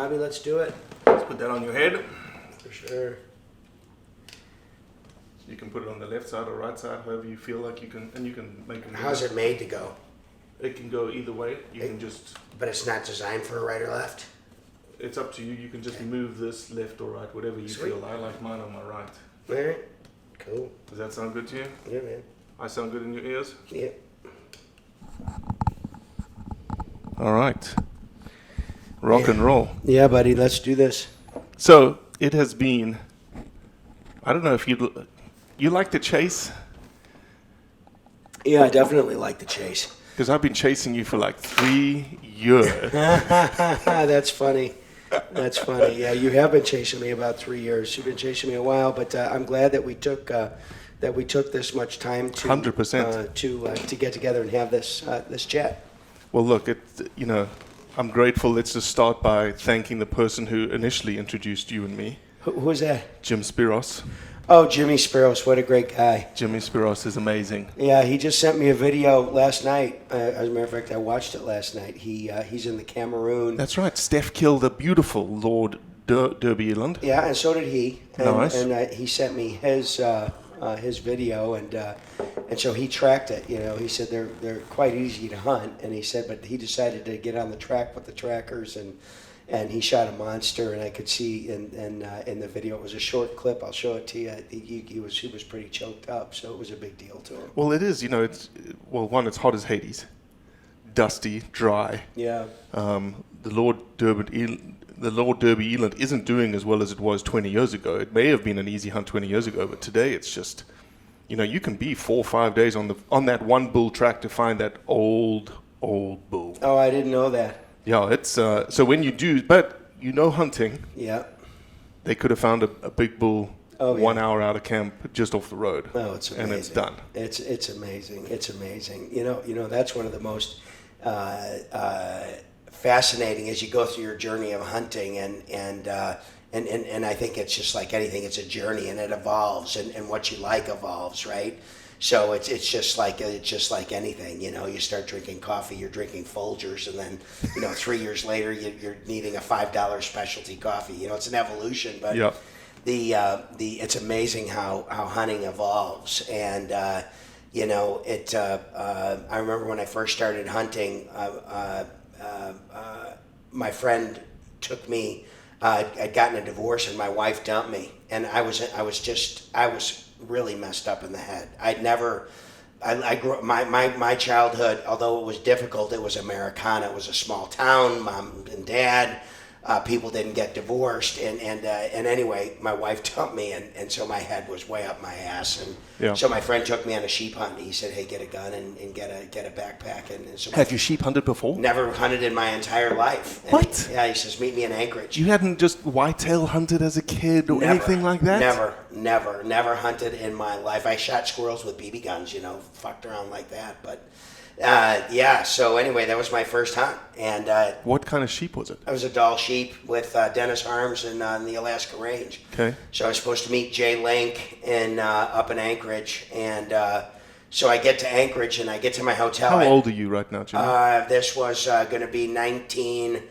Robbie. Let's do it. Let's put that on your head. For sure. You can put it on the left side or right side, however you feel like you can, and you can make it. How's it made to go? It can go either way. You can just. But it's not designed for a right or left? It's up to you. You can just move this left or right, whatever you feel. I like mine on my right. All right. Cool. Does that sound good to you? Yeah, man. I sound good in your ears? Yeah. All right. Rock and roll. Yeah, buddy. Let's do this. So it has been. I don't know if you like the chase. Yeah, I definitely like the chase. Because I've been chasing you for like 3 years. That's funny. That's funny. Yeah, you have been chasing me about 3 years. You've been chasing me a while, but I'm glad that we took this much time to 100% to get together and have this chat. Well, look, I'm grateful. Let's just start by thanking the person who initially introduced you and me. Who was that? Jim Spiros. Oh, Jimmy Spiros, what a great guy. Jimmy Spiros is amazing. Yeah, he just sent me a video last night. As a matter of fact, I watched it last night. He's in the Cameroon. That's right. Steph killed a beautiful Lord Derby Eland. Yeah, and so did he. And, nice. And he sent me his video, and so he tracked it. You know, he said they're quite easy to hunt, and he said, but he decided to get on the track with the trackers and he shot a monster, and I could see in the video, it was a short clip. I'll show it to you. He was pretty choked up, so it was a big deal to him. Well, it is. It's hot as Hades, dusty, dry. Yeah. The Lord Derby Eland isn't doing as well as it was 20 years ago. It may have been an easy hunt 20 years ago, but today it's just, you can be 4 or 5 days on that one bull track to find that old bull. Oh, I didn't know that. Yeah, it's so when you do, but hunting. Yeah. They could have found a big bull 1 hour out of camp just off the road. Oh, it's amazing. And it's done. It's amazing. It's amazing. That's one of the most fascinating as you go through your journey of hunting, and I think it's just like anything. It's a journey, and it evolves, and what you like evolves, right? So it's just like anything, you start drinking coffee, you're drinking Folgers, and then 3 years later you're needing a $5 specialty coffee. It's an evolution, but yeah. It's amazing how hunting evolves, and I remember when I first started hunting, my friend took me. I'd gotten a divorce, and my wife dumped me, and I was really messed up in the head. I grew up, my childhood, although it was difficult, it was Americana. It was a small town, mom and dad. People didn't get divorced, and anyway, my wife dumped me, and so my head was way up my ass, and so my friend took me on a sheep hunt. He said, "Hey, get a gun and get a backpack." And so have you sheep hunted before? Never hunted in my entire life. And what? He says, "Meet me in Anchorage." You hadn't just whitetail hunted as a kid or anything like that? Never hunted in my life. I shot squirrels with BB guns, fucked around like that, but. So anyway, that was my first hunt. And what kind of sheep was it? I was a Dall sheep with Dennis Harms in the Alaska Range. Okay. So I was supposed to meet Jay Link up in Anchorage, and so I get to Anchorage and I get to my hotel. How old are you right now, Jimmy? This was going to be 19.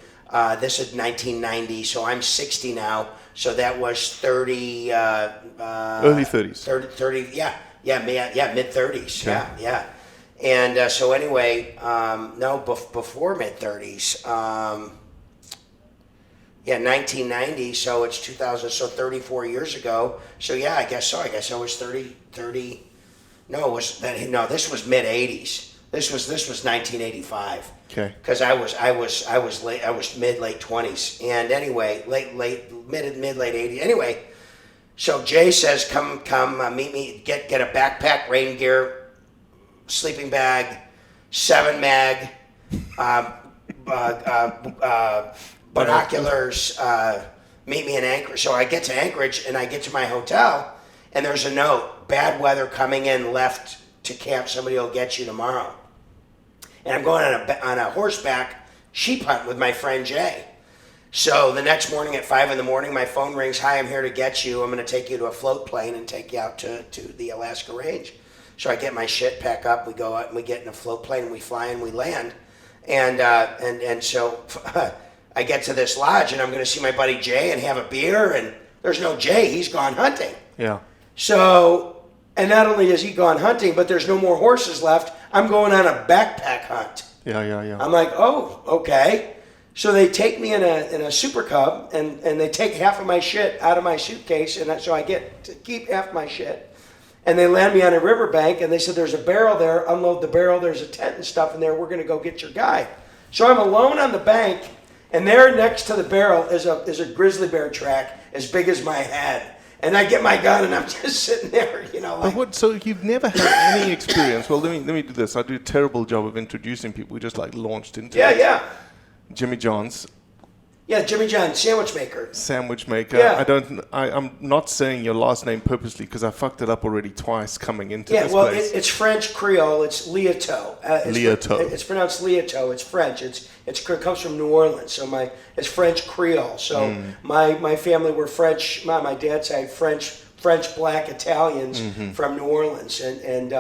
This is 1990, so I'm 60 now. So that was 30. Early 30s. 30. Yeah, mid 30s. Okay. Yeah. And so anyway, before mid-30s. 1990, so it's 2000, so 34 years ago. So yeah, I guess so. I guess I was 30. This was mid-80s. This was 1985. Okay. Because I was mid-late 20s. And anyway, mid-late 80s. Anyway, so Jay says, come meet me, get a backpack, rain gear, sleeping bag, 7 mag, binoculars, meet me in Anchorage. So I get to Anchorage and I get to my hotel and there's a note, bad weather coming in, left to camp, somebody will get you tomorrow. And I'm going on a horseback sheep hunt with my friend Jay. So the next morning at 5 a.m, my phone rings, hi, I'm here to get you. I'm going to take you to a float plane and take you out to the Alaska Range. So I get my shit, pack up, we go out and we get in a float plane and we fly and we land. And so I get to this lodge, and I'm going to see my buddy Jay and have a beer, and there's no Jay. He's gone hunting. Yeah. So, and not only has he gone hunting, but there's no more horses left. I'm going on a backpack hunt. Yeah. I'm like, oh, okay. So they take me in a Super Cub, and they take half of my shit out of my suitcase, and so I get to keep half my shit. And they land me on a riverbank, and they said, there's a barrel there, unload the barrel, there's a tent and stuff in there, we're going to go get your guy. So I'm alone on the bank, and there next to the barrel is a grizzly bear track as big as my head. And I get my gun, and I'm just sitting there, like... So you've never had any experience? Well, let me do this. I do a terrible job of introducing people. We just launched into it. Yeah. Jimmy John's. Yeah, Jimmy John, sandwich maker. Sandwich maker. Yeah. I'm not saying your last name purposely because I fucked it up already twice coming into this well, place. it's French Creole. It's Liautaud. Liautaud. It's pronounced Liautaud. It's French. It comes from New Orleans. So it's French Creole. So my family were French. My dad's side French black Italians from New Orleans, and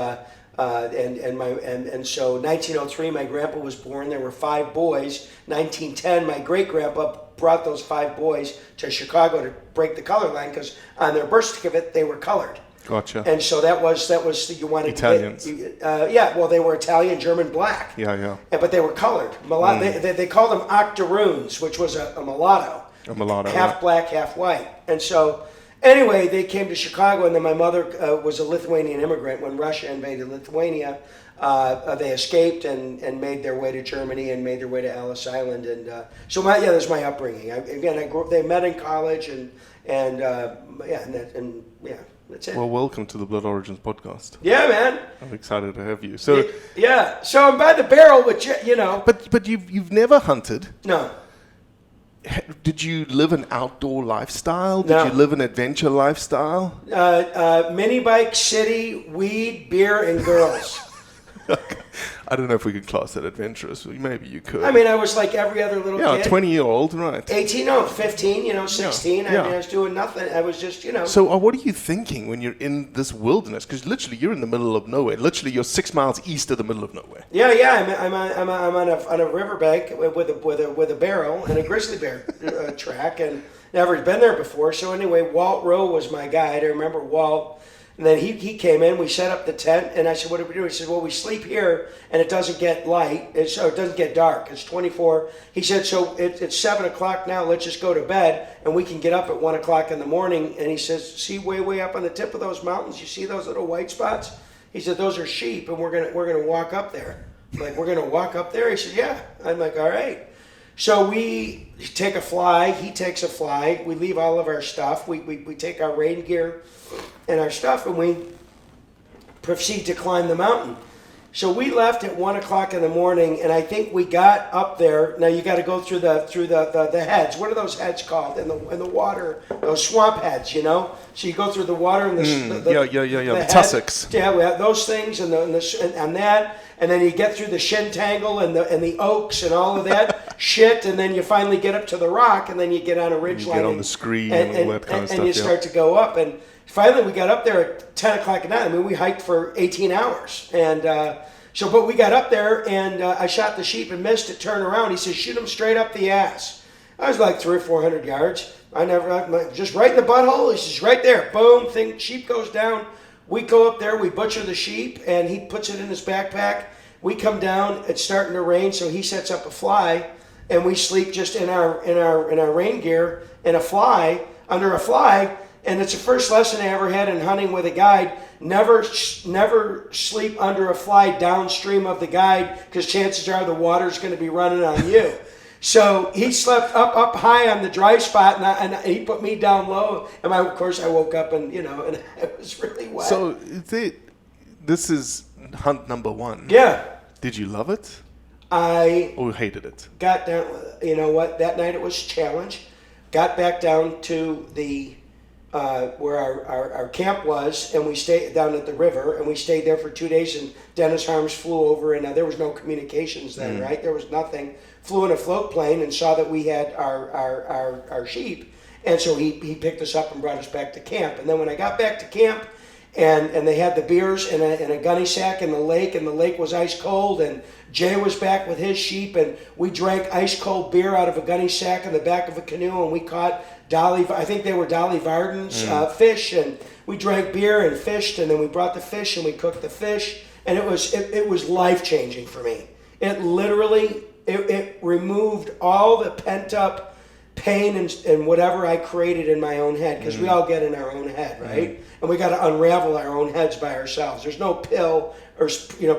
so 1903 my grandpa was born. There were 5 boys. 1910 my great grandpa brought those 5 boys to Chicago to break the color line because on their birth certificate they were colored. Gotcha. And so that was you wanted Italians. To get, well they were Italian, German, black. Yeah. But they were colored. They called them octoroons, which was a mulatto. A mulatto. Half black, half white. And so anyway, they came to Chicago, and then my mother was a Lithuanian immigrant. When Russia invaded Lithuania, they escaped and made their way to Germany and made their way to Ellis Island. And so there's my upbringing. They met in college, and that's it. Well, welcome to the Blood Origins podcast. Yeah, man. I'm excited to have you. So yeah, so I'm by the barrel with But you've never hunted. No. Did you live an outdoor lifestyle? Did No. you live an adventure lifestyle? Mini bike, city, weed, beer, and girls. I don't know if we could class that adventurous. Maybe you could. I mean, I was like every other little kid. 20-year-old, right. 18, no, 15, 16. Yeah. I was doing nothing. I was just, So what are you thinking when you're in this wilderness? Because literally you're in the middle of nowhere. Literally you're 6 miles east of the middle of nowhere. Yeah. I'm on a riverbank with a barrel and a grizzly bear track, and never been there before. So anyway, Walt Rowe was my guide. I remember Walt. And then he came in, we set up the tent, and I said, what do we do? He said, well, we sleep here, and it doesn't get light, it doesn't get dark. It's 24. He said, so it's 7 o'clock now, let's just go to bed, and we can get up at 1 o'clock in the morning. And he says, see way up on the tip of those mountains, you see those little white spots? He said, those are sheep, and we're gonna walk up there. I'm like, we're gonna walk up there? He said, yeah. I'm like, all right. So we take a fly, he takes a fly, we leave all of our stuff, we take our rain gear and our stuff, and we proceed to climb the mountain. So we left at 1 o'clock in the morning, and I think we got up there. Now you got to go through the heads. What are those heads called in the water? Those swamp heads, So you go through the water and the tussocks. Yeah, we have those things and that, and then you get through the shin tangle and the oaks and all of that shit, and then you finally get up to the rock, and then you get on a ridge line. You get on the scree and all that kind of stuff. And you start to go up, and finally we got up there at 10 o'clock at night. I mean, we hiked for 18 hours, and but we got up there, and I shot the sheep and missed it. Turn around, he says, shoot him straight up the ass. I was like 300 or 400 yards. Just right in the butthole. He says, right there, boom, sheep goes down. We go up there, we butcher the sheep, and he puts it in his backpack. We come down, it's starting to rain, so he sets up a fly, and we sleep just in our rain gear in a fly, under a fly. And it's the first lesson I ever had in hunting with a guide. Never sleep under a fly downstream of the guide, because chances are the water's going to be running on you. So he slept up high on the dry spot, and he put me down low. And of course I woke up and it was really wet. So this is hunt number 1. Yeah. Did you love it? Or hated it? Got down. You know what? That night it was a challenge. Got back down to the where our camp was, and we stayed down at the river, and we stayed there for 2 days. And Dennis Harms flew over, and there was no communications then, right? There was nothing. Flew in a float plane and saw that we had our sheep, and so he picked us up and brought us back to camp. And then when I got back to camp, and they had the beers in a gunny sack in the lake, and the lake was ice cold, and Jay was back with his sheep, and we drank ice cold beer out of a gunny sack in the back of a canoe, and we caught I think they were Dolly Varden's fish, and we drank beer and fished, and then we brought the fish and we cooked the fish, and it was life-changing for me. It literally, it removed all the pent-up pain and whatever I created in my own head, because we all get in our own head, right? And we got to unravel our own heads by ourselves. There's no pill or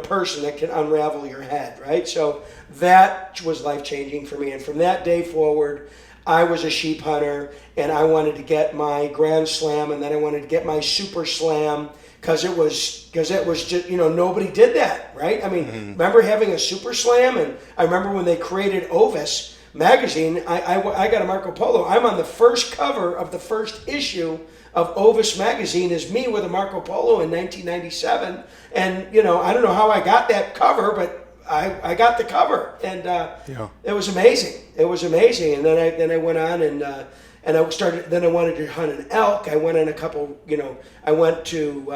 person that can unravel your head, right? So that was life-changing for me, and from that day forward, I was a sheep hunter, and I wanted to get my Grand Slam, and then I wanted to get my Super Slam, because it was just, nobody did that, right? I mean, remember having a Super Slam? And I remember when they created Ovis magazine, I got a Marco Polo. I'm on the first cover of the first issue of Ovis magazine is me with a Marco Polo in 1997. And, I don't know how I got that cover, but I got the cover, and it was amazing. It was amazing. And then I went on and I started. Then I wanted to hunt an elk. I went on a couple. I went to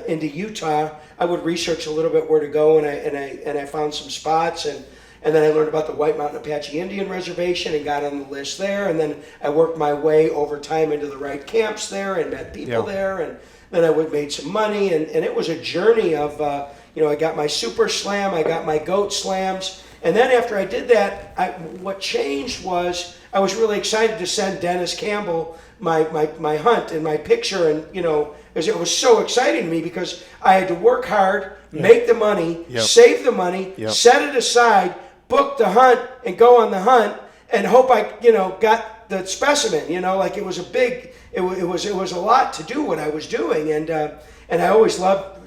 into Utah. I would research a little bit where to go, and I found some spots, and then I learned about the White Mountain Apache Indian Reservation and got on the list there. And then I worked my way over time into the right camps there and met people there, and then I made some money, and it was a journey of. I got my Super Slam, I got my Goat Slams, and then after I did that, what changed was I was really excited to send Dennis Campbell my hunt and my picture, and because it was so exciting to me, because I had to work hard, make the money, save the money, set it aside, book the hunt, and go on the hunt, and hope I got the specimen. It was a big, it was a lot to do what I was doing, and I always loved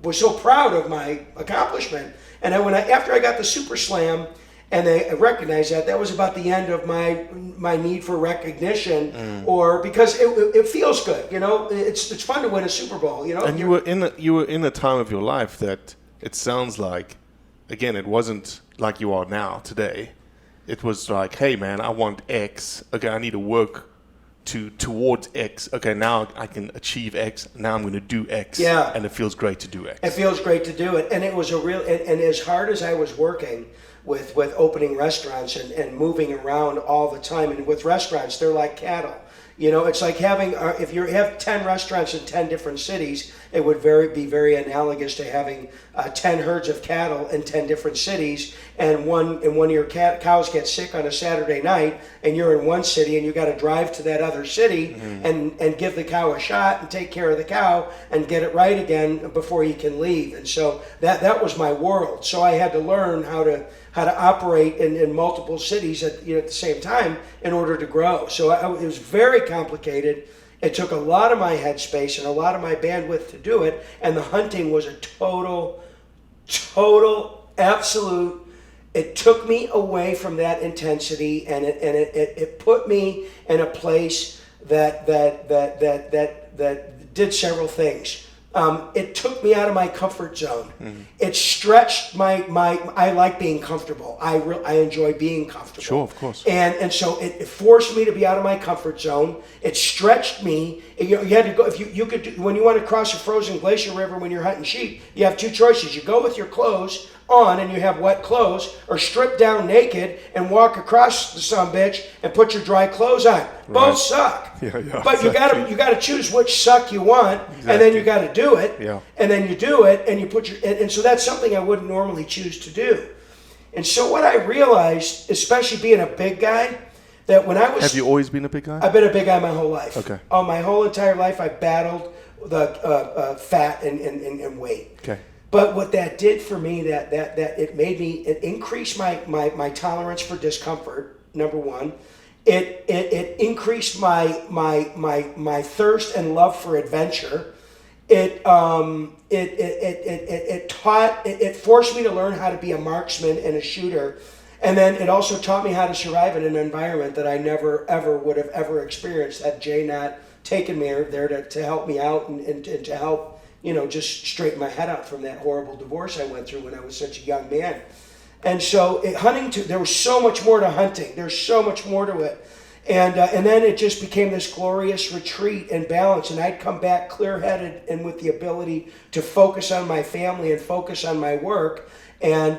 was so proud of my accomplishment. And after I got the Super Slam, and I recognized that was about the end of my need for recognition, or because it feels good, it's fun to win a Super Bowl, And you were in a time of your life that it sounds like, again, it wasn't like you are now today. It was like, hey man, I want X. Okay, I need to work towards X. Okay, now I can achieve X. Now I'm going to do X. Yeah. And it feels great to do X. It feels great to do it. And it was and as hard as I was working with opening restaurants and moving around all the time, and with restaurants, they're like cattle. It's like having, if you have 10 restaurants in 10 different cities, it would be very analogous to having 10 herds of cattle in 10 different cities, and one of your cows gets sick on a Saturday night, and you're in one city, and you got to drive to that other city and give the cow a shot and take care of the cow and get it right again before you can leave. And so that was my world. So I had to learn how to operate in multiple cities at the same time in order to grow. So it was very complicated. It took a lot of my headspace and a lot of my bandwidth to do it, and the hunting was a total, absolute. It took me away from that intensity, and it put me in a place that did several things. It took me out of my comfort zone. It stretched I like being comfortable. I enjoy being comfortable. Sure, of course. And so it forced me to be out of my comfort zone. It stretched me. You had to go, if you could do, when you want to cross a frozen glacier river when you're hunting sheep, you have two choices. You go with your clothes on and you have wet clothes, or strip down naked and walk across the sumbitch and put your dry clothes on. Both suck. Yeah, but exactly. you got to choose which suck you want, and then you got to do it. Yeah. And then you do it, and you put and so that's something I wouldn't normally choose to do. And so what I realized, especially being a big guy, that when I was... Have you always been a big guy? I've been a big guy my whole life. Okay. My whole entire life, I battled the fat and weight. Okay. But what that did for me, that it increased my tolerance for discomfort. Number one, it increased my thirst and love for adventure. It forced me to learn how to be a marksman and a shooter, and then it also taught me how to survive in an environment that I never ever would have ever experienced. Had Jay not taken me there to help me out and to help. Just straighten my head out from that horrible divorce I went through when I was such a young man. And so hunting, there was so much more to hunting. There's so much more to it. And then it just became this glorious retreat and balance. And I'd come back clear-headed and with the ability to focus on my family and focus on my work, and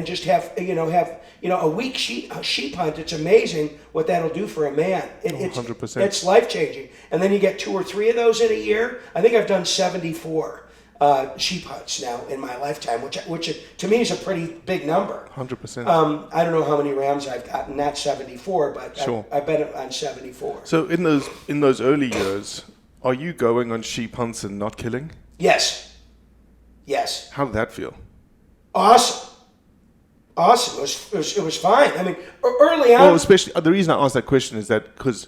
just have a week sheep hunt. It's amazing what that'll do for a man. It's 100%. It's life-changing. And then you get 2 or 3 of those in a year. I think I've done 74 sheep hunts now in my lifetime, which to me is a pretty big number. 100%. I don't know how many rams I've gotten, not 74, but Sure. I've been on 74. So in those early years, are you going on sheep hunts and not killing? Yes. How did that feel? Awesome. It was fine. I mean, early on. Well, especially the reason I asked that question is that because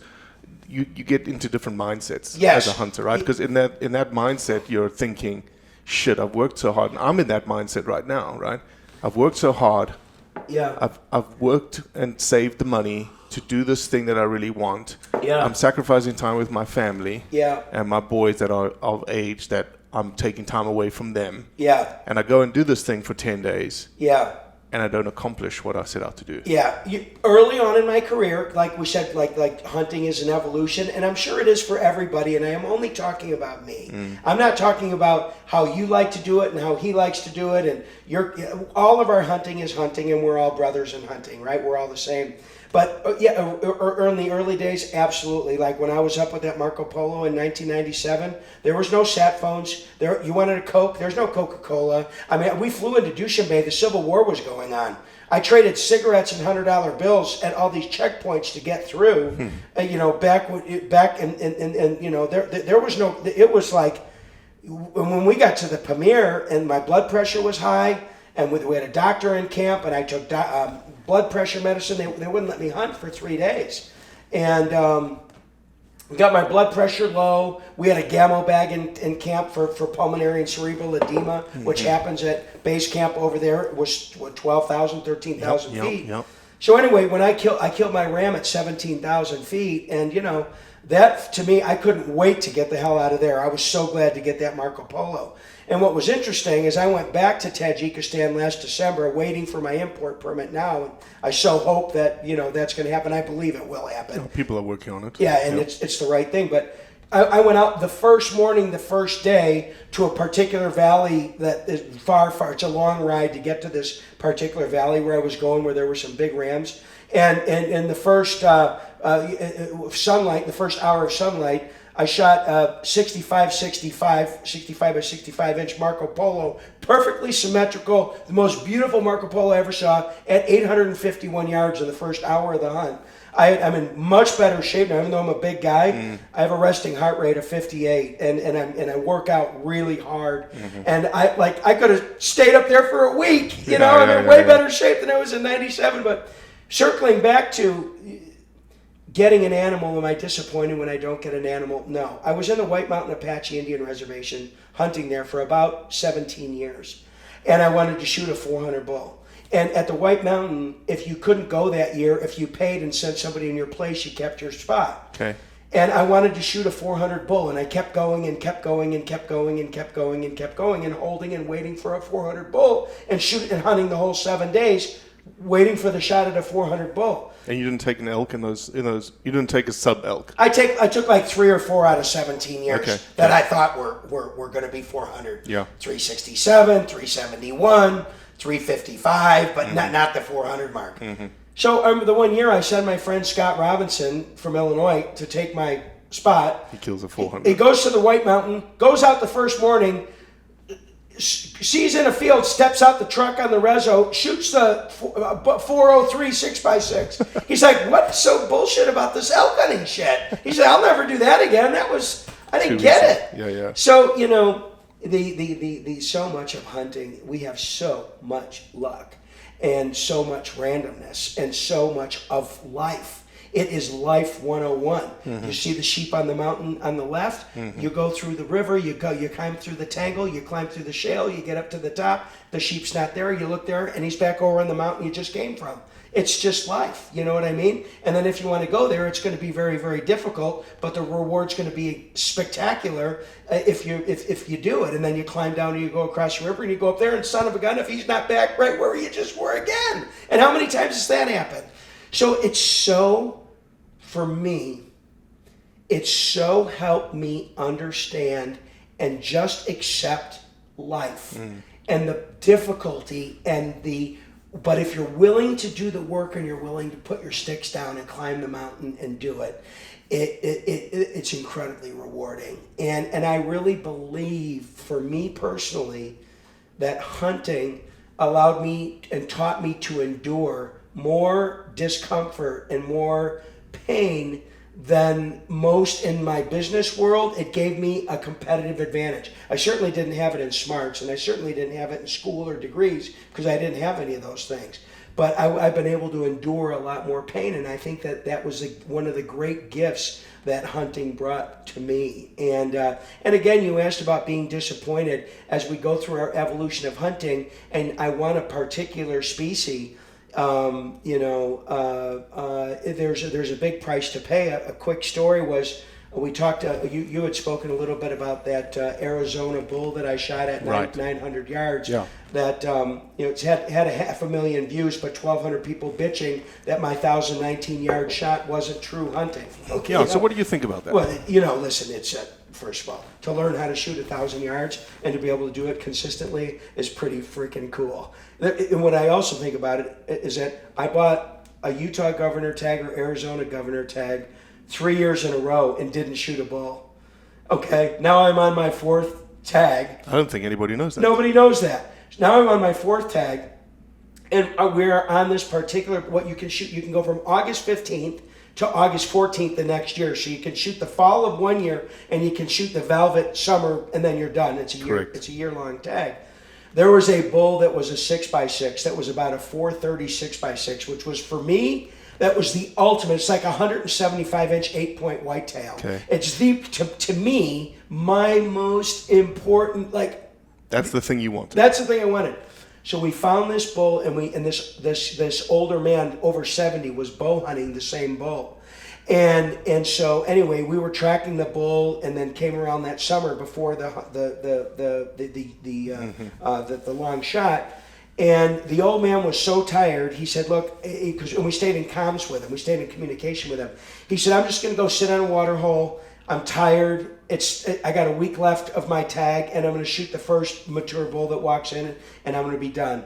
you get into different mindsets Yes. as a hunter, right? Because in that mindset, you're thinking, shit, I've worked so hard. And I'm in that mindset right now, right? I've worked so hard. Yeah. I've worked and saved the money to do this thing that I really want. Yeah. I'm sacrificing time with my family. Yeah. And my boys that are of age that I'm taking time away from them. Yeah. And I go and do this thing for 10 days. Yeah. And I don't accomplish what I set out to do. Yeah, early on in my career, like we said, like hunting is an evolution, and I'm sure it is for everybody, and I am only talking about me. I'm not talking about how you like to do it and how he likes to do it, and all of our hunting is hunting, and we're all brothers in hunting, right? We're all the same. But in the early days, absolutely. Like when I was up with that Marco Polo in 1997, there was no sat phones. You wanted a Coke, there's no Coca-Cola. I mean, we flew into Dushanbe. The Civil War was going on. I traded cigarettes and $100 bills at all these checkpoints to get through. Back and there was no. It was like when we got to the Pamir and my blood pressure was high, and we had a doctor in camp, and I took blood pressure medicine. They wouldn't let me hunt for 3 days. And got my blood pressure low. We had a Gamo bag in camp for pulmonary and cerebral edema, which happens at base camp over there. It was 12,000, 13,000 feet. Yep. So anyway, when I killed my ram at 17,000 feet, and that to me, I couldn't wait to get the hell out of there. I was so glad to get that Marco Polo. And what was interesting is I went back to Tajikistan last December waiting for my import permit now. And I so hope that, that's going to happen. I believe it will happen. People are working on it. Yeah, and it's the right thing. But I went out the first morning, the first day, to a particular valley that is far. It's a long ride to get to this particular valley where I was going, where there were some big rams. And in the first sunlight, the first hour of sunlight, I shot 65 by 65 inch Marco Polo, perfectly symmetrical, the most beautiful Marco Polo I ever saw, at 851 yards in the first hour of the hunt. I'm in much better shape now, even though I'm a big guy. I have a resting heart rate of 58, and I work out really hard. And I could have stayed up there for a week. I'm in way better shape than I was in '97. But circling back to getting an animal, am I disappointed when I don't get an animal? No. I was in the White Mountain Apache Indian Reservation hunting there for about 17 years. And I wanted to shoot a 400 bull. And at the White Mountain, if you couldn't go that year, if you paid and sent somebody in your place, you kept your spot. Okay. And I wanted to shoot a 400 bull, and I kept going and kept going and kept going and kept going and kept going and holding and waiting for a 400 bull and shooting and hunting the whole 7 days, waiting for the shot at a 400 bull. And you didn't take an elk in those. You didn't take a sub elk. I took like 3 or 4 out of 17 years that I thought were going to be 400. Yeah. 367, 371, 355, but not the 400 mark. So the one year I sent my friend Scott Robinson from Illinois to take my spot. He kills a 400. He goes to the White Mountain, goes out the first morning, sees in a field, steps out the truck on the reso, shoots the 403 6x6. He's like, what's so bullshit about this elk hunting shit? He said, I'll never do that again. I didn't get it. Yeah. So, the so much of hunting, we have so much luck and so much randomness and so much of life. It is life 101. You see the sheep on the mountain on the left, you go through the river, you climb through the tangle, you climb through the shale, you get up to the top, the sheep's not there, you look there, and he's back over on the mountain you just came from. It's just life, you know what I mean? And then if you want to go there, it's going to be very, very difficult, but the reward's going to be spectacular if you do it. And then you climb down and you go across the river and you go up there, and son of a gun, if he's not back right where you just were again. And how many times has that happened? So it's so for me, it's so helped me understand and just accept life and the difficulty but if you're willing to do the work and you're willing to put your sticks down and climb the mountain and do it, it's incredibly rewarding. And I really believe, for me personally, that hunting allowed me and taught me to endure more discomfort and more pain than most in my business world. It gave me a competitive advantage. I certainly didn't have it in smarts, and I certainly didn't have it in school or degrees, because I didn't have any of those things. But I've been able to endure a lot more pain, and I think that was one of the great gifts that hunting brought to me. And again, you asked about being disappointed as we go through our evolution of hunting, and I want a particular species. There's a big price to pay. A quick story was, we talked. You had spoken a little bit about that Arizona bull that I shot at 900 yards. Yeah. That it's had 500,000 views, but 1,200 people bitching that my 1,019-yard shot wasn't true hunting. Okay. Yeah. So what do you think about that? Well, listen. It's first of all, to learn how to shoot 1,000 yards and to be able to do it consistently is pretty freaking cool. And what I also think about it is that I bought a Utah governor tag or Arizona governor tag 3 years in a row and didn't shoot a bull. Okay, now I'm on my 4th tag. I don't think anybody knows that. Nobody knows that. Now I'm on my 4th tag, and we're on this particular, what you can shoot. You can go from August 15th to August 14th the next year. So you can shoot the fall of one year, and you can shoot the velvet summer, and then you're done. It's a year. Correct. It's a year-long tag. There was a bull that was a 6x6 that was about a 430 6x6, which was, for me, that was the ultimate. It's like a 175-inch 8-point whitetail. Okay. It's to me, my most important, that's the thing you want. That's the thing I wanted. So we found this bull, and this older man, over 70, was bow hunting the same bull. And so anyway, we were tracking the bull, and then came around that summer before the long shot. And the old man was so tired. He said, "Look," and we stayed in comms with him. We stayed in communication with him. He said, "I'm just going to go sit on a water hole. I'm tired. I got a week left of my tag, and I'm going to shoot the first mature bull that walks in, and I'm going to be done."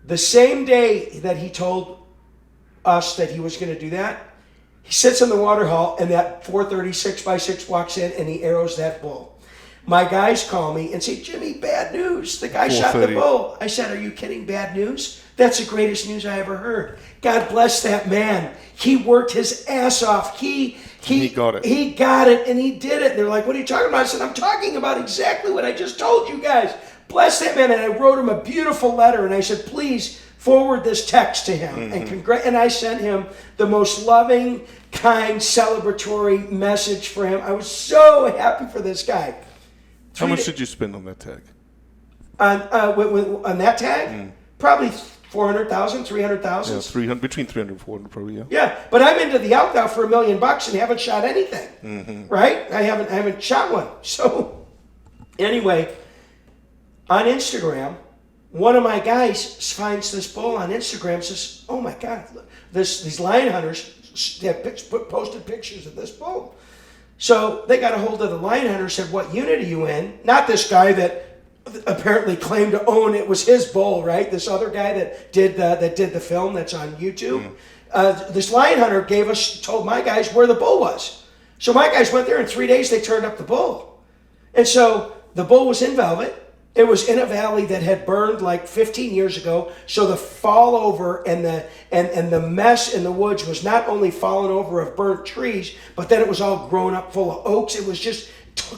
The same day that he told us that he was going to do that, he sits in the water hole, and that 430 6x6 walks in, and he arrows that bull. My guys call me and say, "Jimmy, bad news. The guy shot the bull." I said, "Are you kidding? Bad news? That's the greatest news I ever heard. God bless that man. He worked his ass off. He got it. He got it, and he did it." And they're like, "What are you talking about?" I said, "I'm talking about exactly what I just told you guys. Bless that man." And I wrote him a beautiful letter, and I said, "Please forward this text to him." Mm-hmm. And I sent him the most loving, kind, celebratory message for him. I was so happy for this guy. How much did you spend on that tag? On that tag? Probably 400,000, 300,000. Yeah, 300, between 300 and 400 probably, yeah. Yeah, but I'm into the out now for $1 million and haven't shot anything, right? I haven't shot one. So anyway, on Instagram, one of my guys finds this bull on Instagram and says, "Oh my God, these lion hunters have posted pictures of this bull." So they got a hold of the lion hunter, said, "What unit are you in?" Not this guy that apparently claimed to own it was his bull, right? This other guy that did the film that's on YouTube. This lion hunter told my guys where the bull was. So my guys went there in 3 days. They turned up the bull, and so the bull was in velvet. It was in a valley that had burned like 15 years ago. So the fall over and the mess in the woods was not only falling over of burnt trees, but then it was all grown up full of oaks. It was just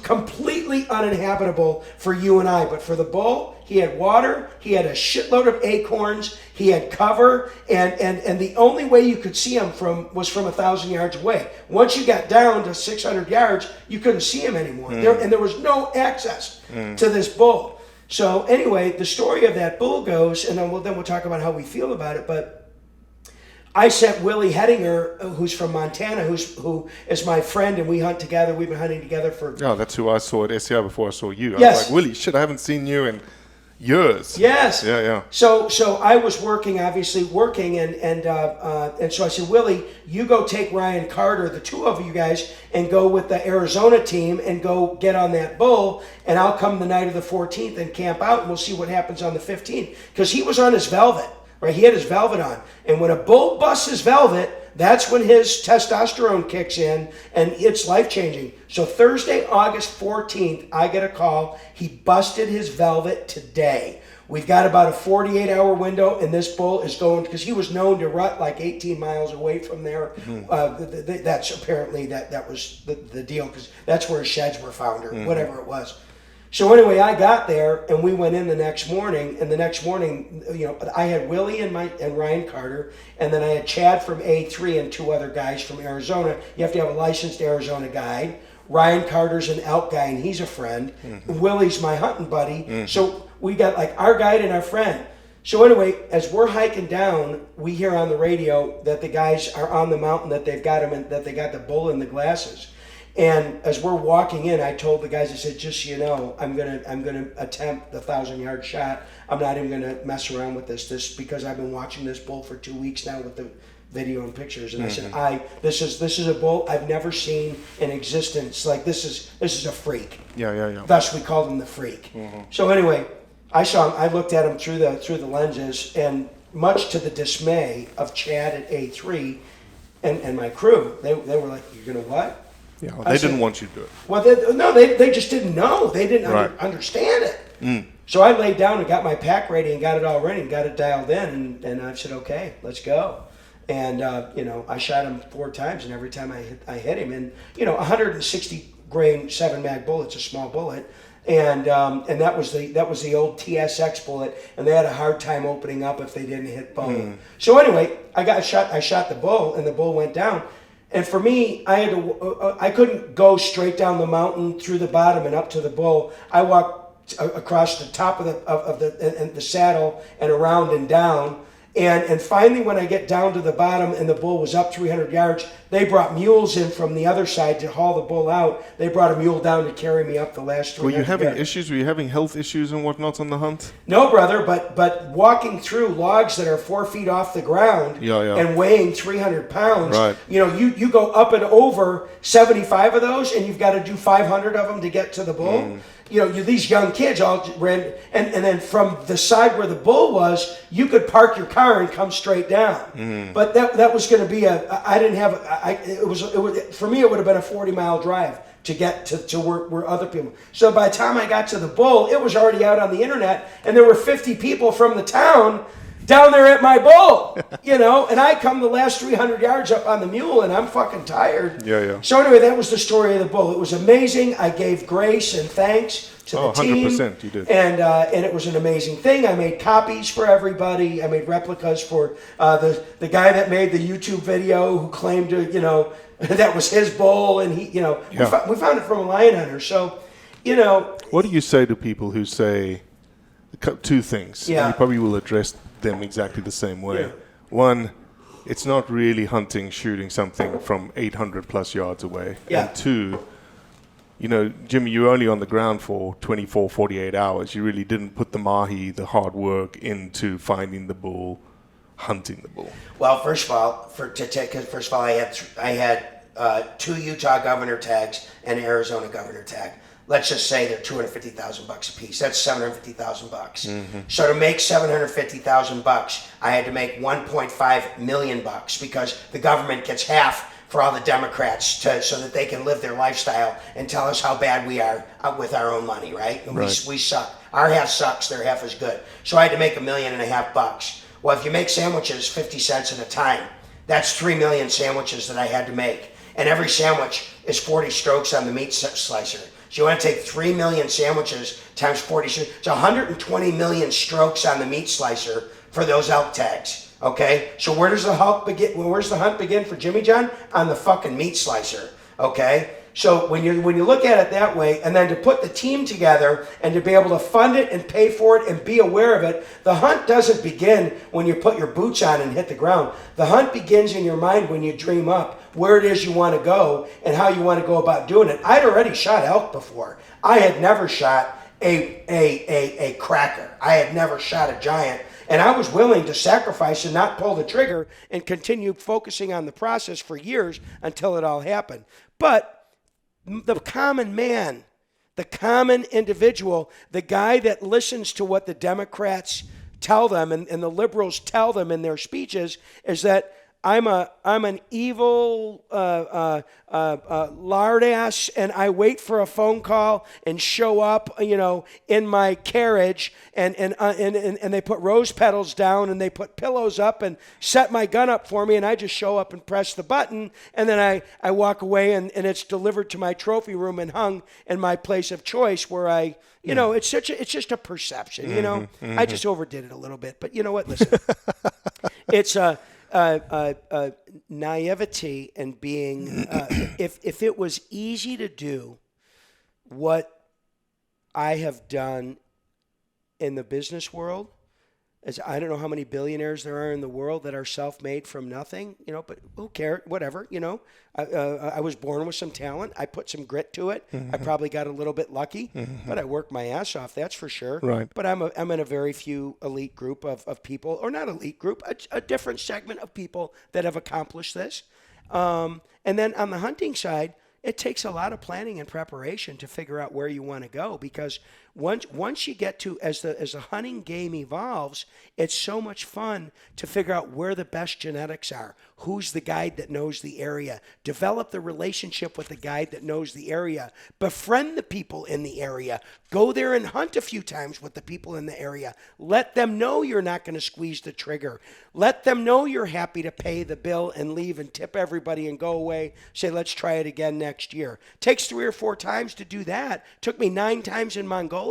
completely uninhabitable for you and I. But for the bull, he had water, he had a shitload of acorns, he had cover, and the only way you could see him was from 1,000 yards away. Once you got down to 600 yards, you couldn't see him anymore. And there was no access to this bull. So anyway, the story of that bull goes, and then we'll talk about how we feel about it, but I sent Willie Hettinger, who's from Montana, who is my friend, and we hunt together. We've been hunting together for... Oh, that's who I saw at SCI before I saw you. I Yes. was like, "Willie, shit, I haven't seen you." And Years. Yes. Yeah. So I was working, and so I said, Willie, you go take Ryan Carter, the two of you guys, and go with the Arizona team and go get on that bull, and I'll come the night of the 14th and camp out, and we'll see what happens on the 15th. Because he was on his velvet, right? He had his velvet on. And when a bull busts his velvet, that's when his testosterone kicks in, and it's life-changing. So Thursday, August 14th, I get a call. He busted his velvet today. We've got about a 48-hour window, and this bull is going, because he was known to rut like 18 miles away from there. That's apparently, that was the deal, because that's where his sheds were found, or whatever it was. So anyway, I got there, and we went in the next morning, and the next morning, I had Willie and Ryan Carter, and then I had Chad from A3 and two other guys from Arizona. You have to have a licensed Arizona guide. Ryan Carter's an elk guy, and he's a friend. Willie's my hunting buddy. So we got like our guide and our friend. So anyway, as we're hiking down, we hear on the radio that the guys are on the mountain, that they've got him, and that they got the bull in the glasses. And as we're walking in, I told the guys, I said, just so you know, I'm gonna attempt the 1,000-yard shot. I'm not even gonna mess around with this because I've been watching this bull for 2 weeks now with the video and pictures. And I said, this is a bull I've never seen in existence. Like this is a freak. Yeah. Thus we called him the freak. So anyway, I saw him. I looked at him through the lenses, and much to the dismay of Chad at A3 and my crew, they were like, "You're gonna what?" Yeah, well, they didn't want you to do it. Well, they just didn't know. They didn't understand it. So I laid down and got my pack ready and got it all ready and got it dialed in, and I said, okay, let's go. And I shot him 4 times, and every time I hit him, and 160 grain 7-mag bullet's a small bullet, and that was the old TSX bullet, and they had a hard time opening up if they didn't hit bone. So anyway, I shot the bull, and the bull went down. And for me, I couldn't go straight down the mountain through the bottom and up to the bull. I walked across the top of the saddle and around and down. And finally, when I get down to the bottom and the bull was up 300 yards, they brought mules in from the other side to haul the bull out. They brought a mule down to carry me up the last 300 yards. Were you having yards. issues? Were you having health issues and whatnot on the hunt? No, brother, but walking through logs that are 4 feet off the ground and weighing 300 pounds, right. You go up and over 75 of those, and you've got to do 500 of them to get to the bull. These young kids all ran, and then from the side where the bull was, you could park your car and come straight down. But that was going to be for me, it would have been a 40-mile drive to get to where other people. So by the time I got to the bull, it was already out on the internet, and there were 50 people from the town down there at my bull, and I come the last 300 yards up on the mule, and I'm fucking tired. Yeah. So anyway, that was the story of the bull. It was amazing. I gave grace and thanks to the team. 100% you did. And it was an amazing thing. I made copies for everybody. I made replicas for the guy that made the YouTube video who claimed to, that was his bull, and we found it from a lion hunter. So, What do you say to people who say 2 things? Yeah. You probably will address them exactly the same way. Yeah. 1, it's not really hunting, shooting something from 800 plus yards away. Yeah. And 2, Jimmy, you're only on the ground for 24, 48 hours. You really didn't put the mahi, the hard work into finding the bull, hunting the bull. Well, first of all, I had 2 Utah governor tags and an Arizona governor tag. Let's just say they're $250,000 a piece. That's $750,000. So to make $750,000, I had to make $1.5 million because the government gets half for all the Democrats so that they can live their lifestyle and tell us how bad we are with our own money, right? And right. We suck. Our half sucks. Their half is good. So I had to make $1.5 million. Well, if you make sandwiches 50 cents at a time, that's 3 million sandwiches that I had to make. And every sandwich is 40 strokes on the meat slicer. So you want to take 3 million sandwiches times 40 strokes. It's 120 million strokes on the meat slicer for those elk tags. Okay? So where does the hunt begin? Where's the hunt begin for Jimmy John? On the fucking meat slicer. Okay? So when you look at it that way, and then to put the team together and to be able to fund it and pay for it and be aware of it, the hunt doesn't begin when you put your boots on and hit the ground. The hunt begins in your mind when you dream up where it is you want to go and how you want to go about doing it. I'd already shot elk before. I had never shot a cracker. I had never shot a giant, and I was willing to sacrifice and not pull the trigger and continue focusing on the process for years until it all happened. But the common man, the common individual, the guy that listens to what the Democrats tell them and the liberals tell them in their speeches is that I'm an evil lard ass, and I wait for a phone call and show up, in my carriage, and they put rose petals down and they put pillows up and set my gun up for me, and I just show up and press the button, and then I walk away and it's delivered to my trophy room and hung in my place of choice where it's just a perception, I just overdid it a little bit, but you know what? Listen, it's naivety and being, if it was easy to do what I have done in the business world, as I don't know how many billionaires there are in the world that are self-made from nothing, but who cares? Whatever, I was born with some talent. I put some grit to it. I probably got a little bit lucky, but I worked my ass off, that's for sure. Right. But I'm in a very few elite group of people, or not elite group, a different segment of people that have accomplished this. And then on the hunting side, it takes a lot of planning and preparation to figure out where you want to go, because once you get to, as the hunting game evolves, it's so much fun to figure out where the best genetics are, who's the guide that knows the area, develop the relationship with the guide that knows the area, befriend the people in the area, go there and hunt a few times with the people in the area, let them know you're not going to squeeze the trigger, let them know you're happy to pay the bill and leave and tip everybody and go away, say let's try it again next year. Takes 3 or 4 times to do that. Took me 9 times in Mongolia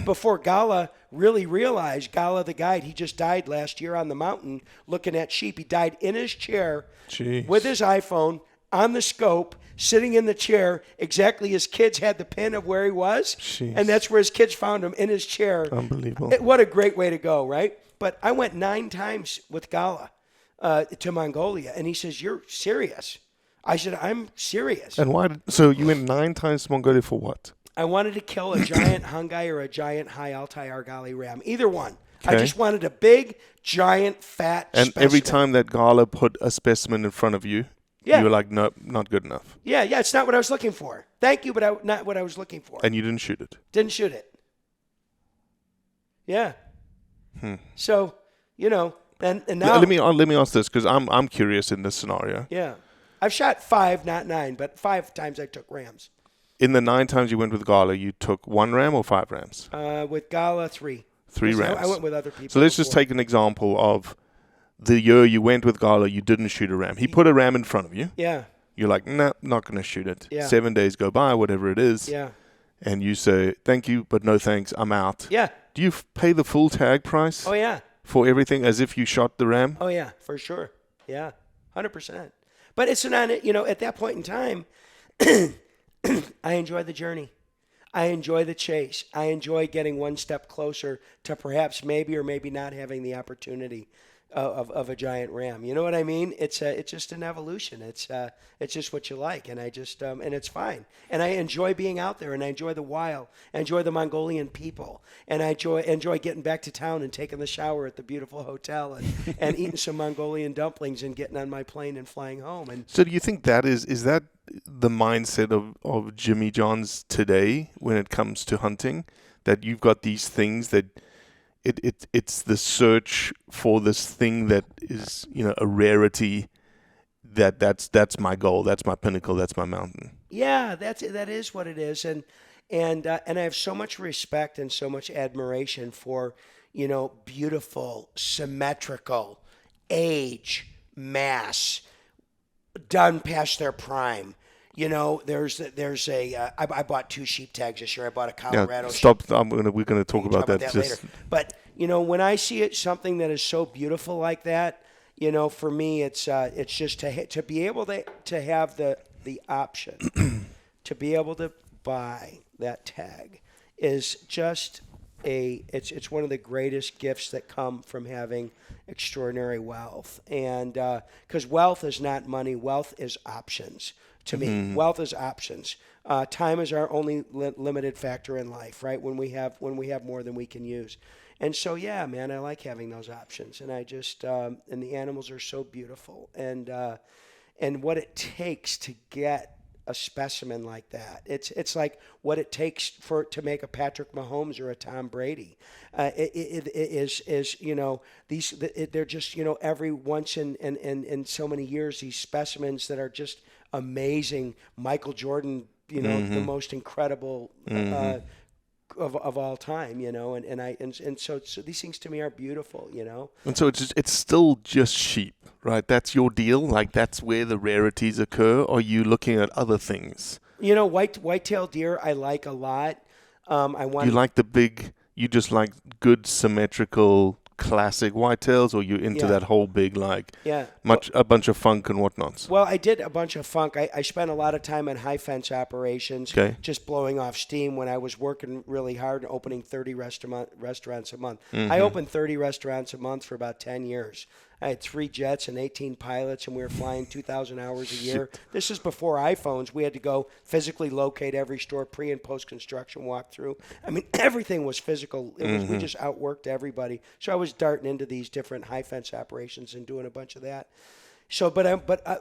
before Gala really realized, Gala the guide, he just died last year on the mountain looking at sheep. He died in his chair with his iPhone on the scope, sitting in the chair, exactly his kids had the pin of where he was. Jeez. And that's where his kids found him, in his chair. Unbelievable. What a great way to go, right? But I went 9 times with Gala to Mongolia, and he says, "You're serious?" I said, "I'm serious." And why? So you went 9 times to Mongolia for what? I wanted to kill a giant Hungai or a giant high Altai Argali ram. Either one. Okay. I just wanted a big, giant, fat And specimen. every time that Gala put a specimen in front of you, you were like, nope, not good enough. Yeah, it's not what I was looking for. Thank you, but not what I was looking for. And you didn't shoot it? Didn't shoot it. Yeah. So, and now... Let me ask this, because I'm curious in this scenario. Yeah. I've shot 5, not 9, but 5 times I took rams. In the 9 times you went with Gala, you took 1 ram or 5 rams? With Gala, 3. 3 rams. I went with other people. So let's just take an example of the year you went with Gala, you didn't shoot a ram. He put a ram in front of you. Yeah. You're like, nah, not going to shoot it. Yeah. 7 days go by, whatever it is. Yeah. And you say, thank you, but no thanks, I'm out. Yeah. Do you pay the full tag price? Oh, yeah. For everything as if you shot the ram? Oh, yeah, for sure. Yeah, 100%. But it's not, at that point in time, I enjoy the journey. I enjoy the chase. I enjoy getting one step closer to perhaps maybe or maybe not having the opportunity of a giant ram. You know what I mean? It's just an evolution. It's just what you like, and I just and it's fine. And I enjoy being out there, and I enjoy the wild. I enjoy the Mongolian people, and I enjoy getting back to town and taking the shower at the beautiful hotel and eating some Mongolian dumplings and getting on my plane and flying home. And so, do you think that is that the mindset of Jimmy Johns today when it comes to hunting? That you've got these things that it's the search for this thing that is, a rarity. That's my goal. That's my pinnacle. That's my mountain. Yeah, that is what it is, and I have so much respect and so much admiration for, beautiful, symmetrical, age, mass, done past their prime. There's I bought 2 sheep tags this year. I bought a Colorado. Yeah, stop. We're gonna talk about that later. But when I see something that is so beautiful like that, for me, it's just to be able to have the option to be able to buy that tag is just it's one of the greatest gifts that come from having extraordinary wealth. And because wealth is not money, wealth is options. To me, wealth is options. Time is our only limited factor in life, right? When we have more than we can use. And so, yeah, man, I like having those options. And I just and the animals are so beautiful. And what it takes to get a specimen like that. It's like what it takes to make a Patrick Mahomes or a Tom Brady. It is they're just every once in so many years these specimens that are just amazing. Michael Jordan, the most incredible of all time, and so these things to me are beautiful, And so it's still just sheep, right? That's your deal. Like that's where the rarities occur. Or are you looking at other things? White-tailed deer I like a lot. You like the big. You just like good symmetrical classic whitetails, or you into that whole big a bunch of funk and whatnots? Well, I did a bunch of funk. I spent a lot of time on high fence operations, just blowing off steam when I was working really hard and opening 30 restaurants a month. I opened 30 restaurants a month for about 10 years. I had 3 jets and 18 pilots, and we were flying 2,000 hours a year. This is before iPhones. We had to go physically locate every store, pre- and post-construction walkthrough. I mean, everything was physical. We just outworked everybody. So I was darting into these different high fence operations and doing a bunch of that. So, but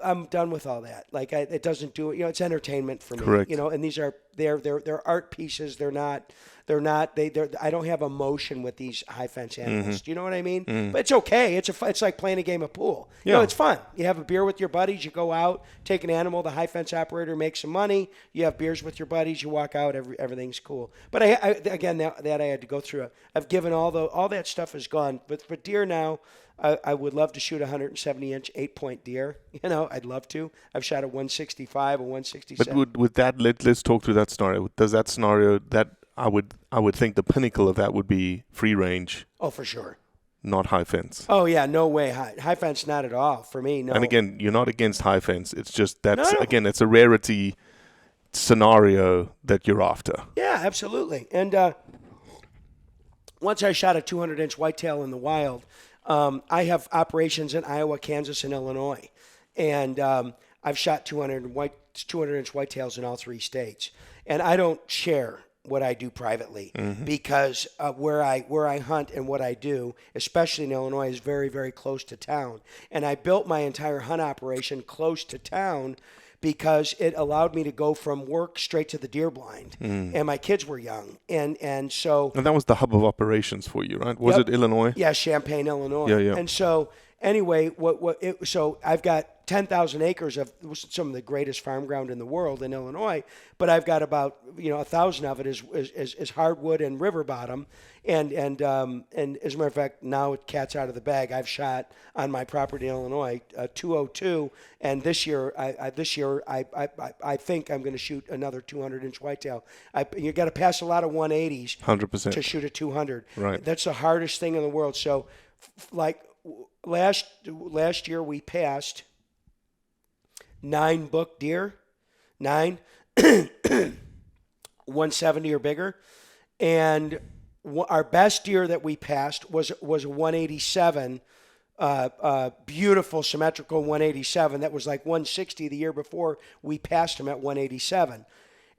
I'm done with all that. Like it doesn't do it. It's entertainment for me. Correct. And these are they're art pieces. They're not. I don't have emotion with these high fence animals. Do you know what I mean? But it's okay. It's like playing a game of pool. It's fun. You have a beer with your buddies. You go out, take an animal. The high fence operator makes some money. You have beers with your buddies. You walk out. Everything's cool. But again, that I had to go through. I've given all that stuff is gone. But for deer now, I would love to shoot a 170-inch 8-point deer. I'd love to. I've shot a 165, a 167. But with that, let's talk through that scenario. Does that scenario that I would think the pinnacle of that would be free range? Oh, for sure. Not high fence. Oh yeah, no way. High fence, not at all for me. No. And again, you're not against high fence. It's just again, it's a rarity scenario that you're after. Yeah, absolutely. And once I shot a 200-inch whitetail in the wild. I have operations in Iowa, Kansas, and Illinois, and I've shot 200-inch whitetails in all 3 states. And I don't share what I do privately because where I hunt and what I do, especially in Illinois, is very, very close to town. And I built my entire hunt operation close to town because it allowed me to go from work straight to the deer blind. And my kids were young. And so... And that was the hub of operations for you, right? Was it Illinois? Yeah, Champaign, Illinois. Yeah. And so, anyway, so I've got 10,000 acres of some of the greatest farm ground in the world in Illinois, but I've got about 1,000 of it is hardwood and river bottom, and as a matter of fact, now cat's out of the bag. I've shot on my property in Illinois 202, and this year I think I'm going to shoot another 200-inch whitetail. You got to pass a lot of 180s 100% to shoot a 200. Right. That's the hardest thing in the world. So, like last year we passed 9 book deer, 170 or bigger, and our best deer that we passed was a 187, beautiful symmetrical 187 that was like 160 the year before. We passed him at 187.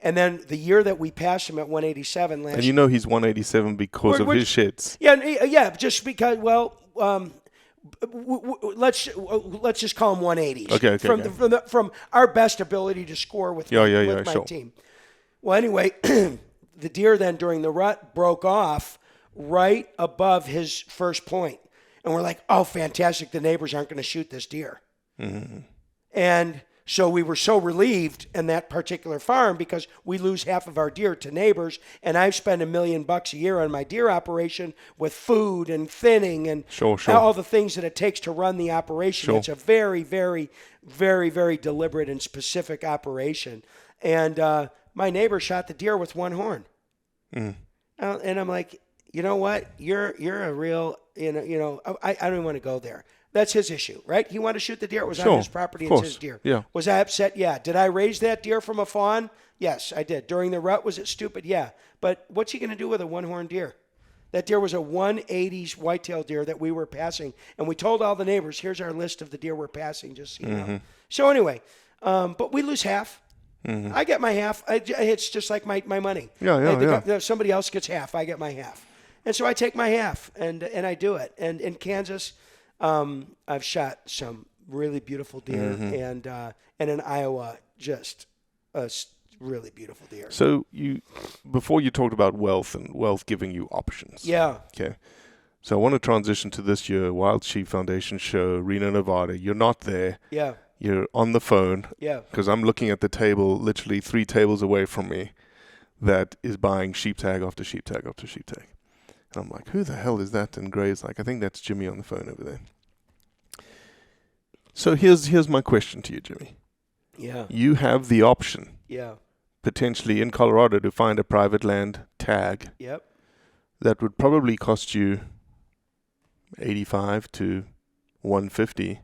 And then the year that we passed him at 187 last year. And he's 187 because of his shits. Yeah, just because, let's just call him 180. Okay. From our best ability to score with my team. Well, anyway, the deer then during the rut broke off right above his first point. And we're like, oh, fantastic. The neighbors aren't going to shoot this deer. And so we were so relieved in that particular farm because we lose half of our deer to neighbors, and I spend $1 million a year on my deer operation with food and thinning and all the things that it takes to run the operation. It's a very, very, very, very deliberate and specific operation. And my neighbor shot the deer with one horn, and I'm like, you know what? You're a real, I don't even want to go there. That's his issue, right? He wanted to shoot the deer. It was on his property. It's his deer. Yeah. Was I upset? Yeah. Did I raise that deer from a fawn? Yes, I did. During the rut, was it stupid? Yeah. But what's he going to do with a one-horned deer? That deer was a 180s whitetail deer that we were passing. And we told all the neighbors, here's our list of the deer we're passing, just so you know. So anyway, but we lose half. I get my half. It's just like my money. Somebody else gets half. I get my half. And so I take my half, and I do it. And in Kansas, I've shot some really beautiful deer. And in Iowa, just a really beautiful deer. So before you talked about wealth and wealth giving you options. Yeah. Okay. So I want to transition to this year, Wild Sheep Foundation show, Reno, Nevada. You're not there. Yeah. You're on the phone. Yeah. Because I'm looking at the table, literally 3 tables away from me, that is buying sheep tag after sheep tag after sheep tag. And I'm like, who the hell is that? And Gray's like, I think that's Jimmy on the phone over there. So here's my question to you, Jimmy. Yeah. You have the option. Yeah. Potentially in Colorado to find a private land tag. Yep. That would probably cost you $85 to $150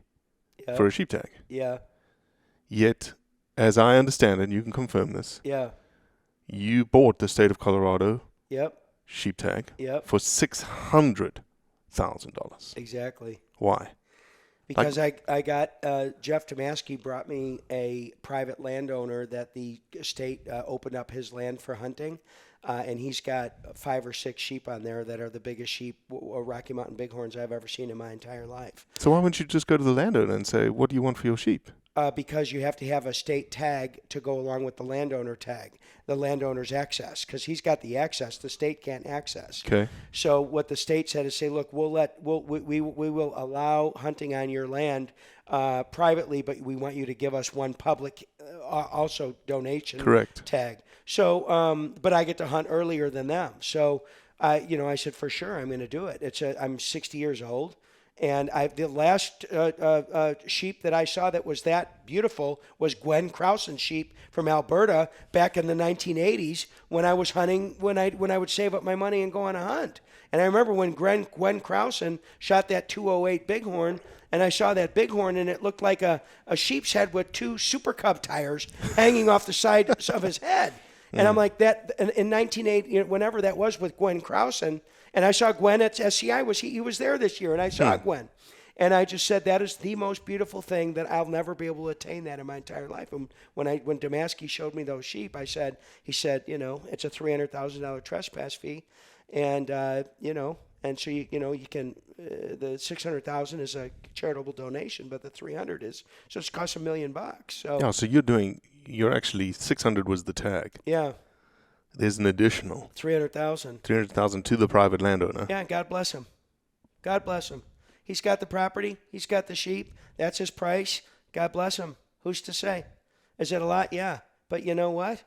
for a sheep tag. Yeah. Yet, as I understand it, you can confirm this. Yeah. You bought the state of Colorado sheep tag for $600,000. Exactly. Why? Because I got Jeff Tomasky brought me a private landowner that the state opened up his land for hunting, and he's got 5 or 6 sheep on there that are the biggest sheep, Rocky Mountain Bighorns, I've ever seen in my entire life. So why wouldn't you just go to the landowner and say, what do you want for your sheep? Because you have to have a state tag to go along with the landowner tag, the landowner's access, because he's got the access, the state can't access. Okay. So what the state said is, say, look, we will allow hunting on your land privately, but we want you to give us one public, also donation tag. So, but I get to hunt earlier than them. So, I said for sure I'm going to do it. I'm 60 years old. And the last sheep that I saw that was that beautiful was Gwen Crowson's sheep from Alberta back in the 1980s when I was hunting, when I would save up my money and go on a hunt. And I remember when Gwen Crowson shot that 208 bighorn, and I saw that bighorn, and it looked like a sheep's head with 2 Super Cub tires hanging off the side of his head. And I'm like, that in 1980, whenever that was with Gwen Crowson, and I saw Gwen at SCI. He was there this year, and I saw Gwen. And I just said, that is the most beautiful thing that I'll never be able to attain that in my entire life. And when Damasky showed me those sheep, he said, it's a $300,000 trespass fee. And, and so, you can, the $600,000 is a charitable donation, but the 300 is, so it's cost $1 million. So, yeah, so you're actually, 600 was the tag. Yeah. There's an additional $300,000 to the private landowner. Yeah, God bless him. God bless him. He's got the property. He's got the sheep. That's his price. God bless him. Who's to say? Is it a lot? Yeah. But you know what?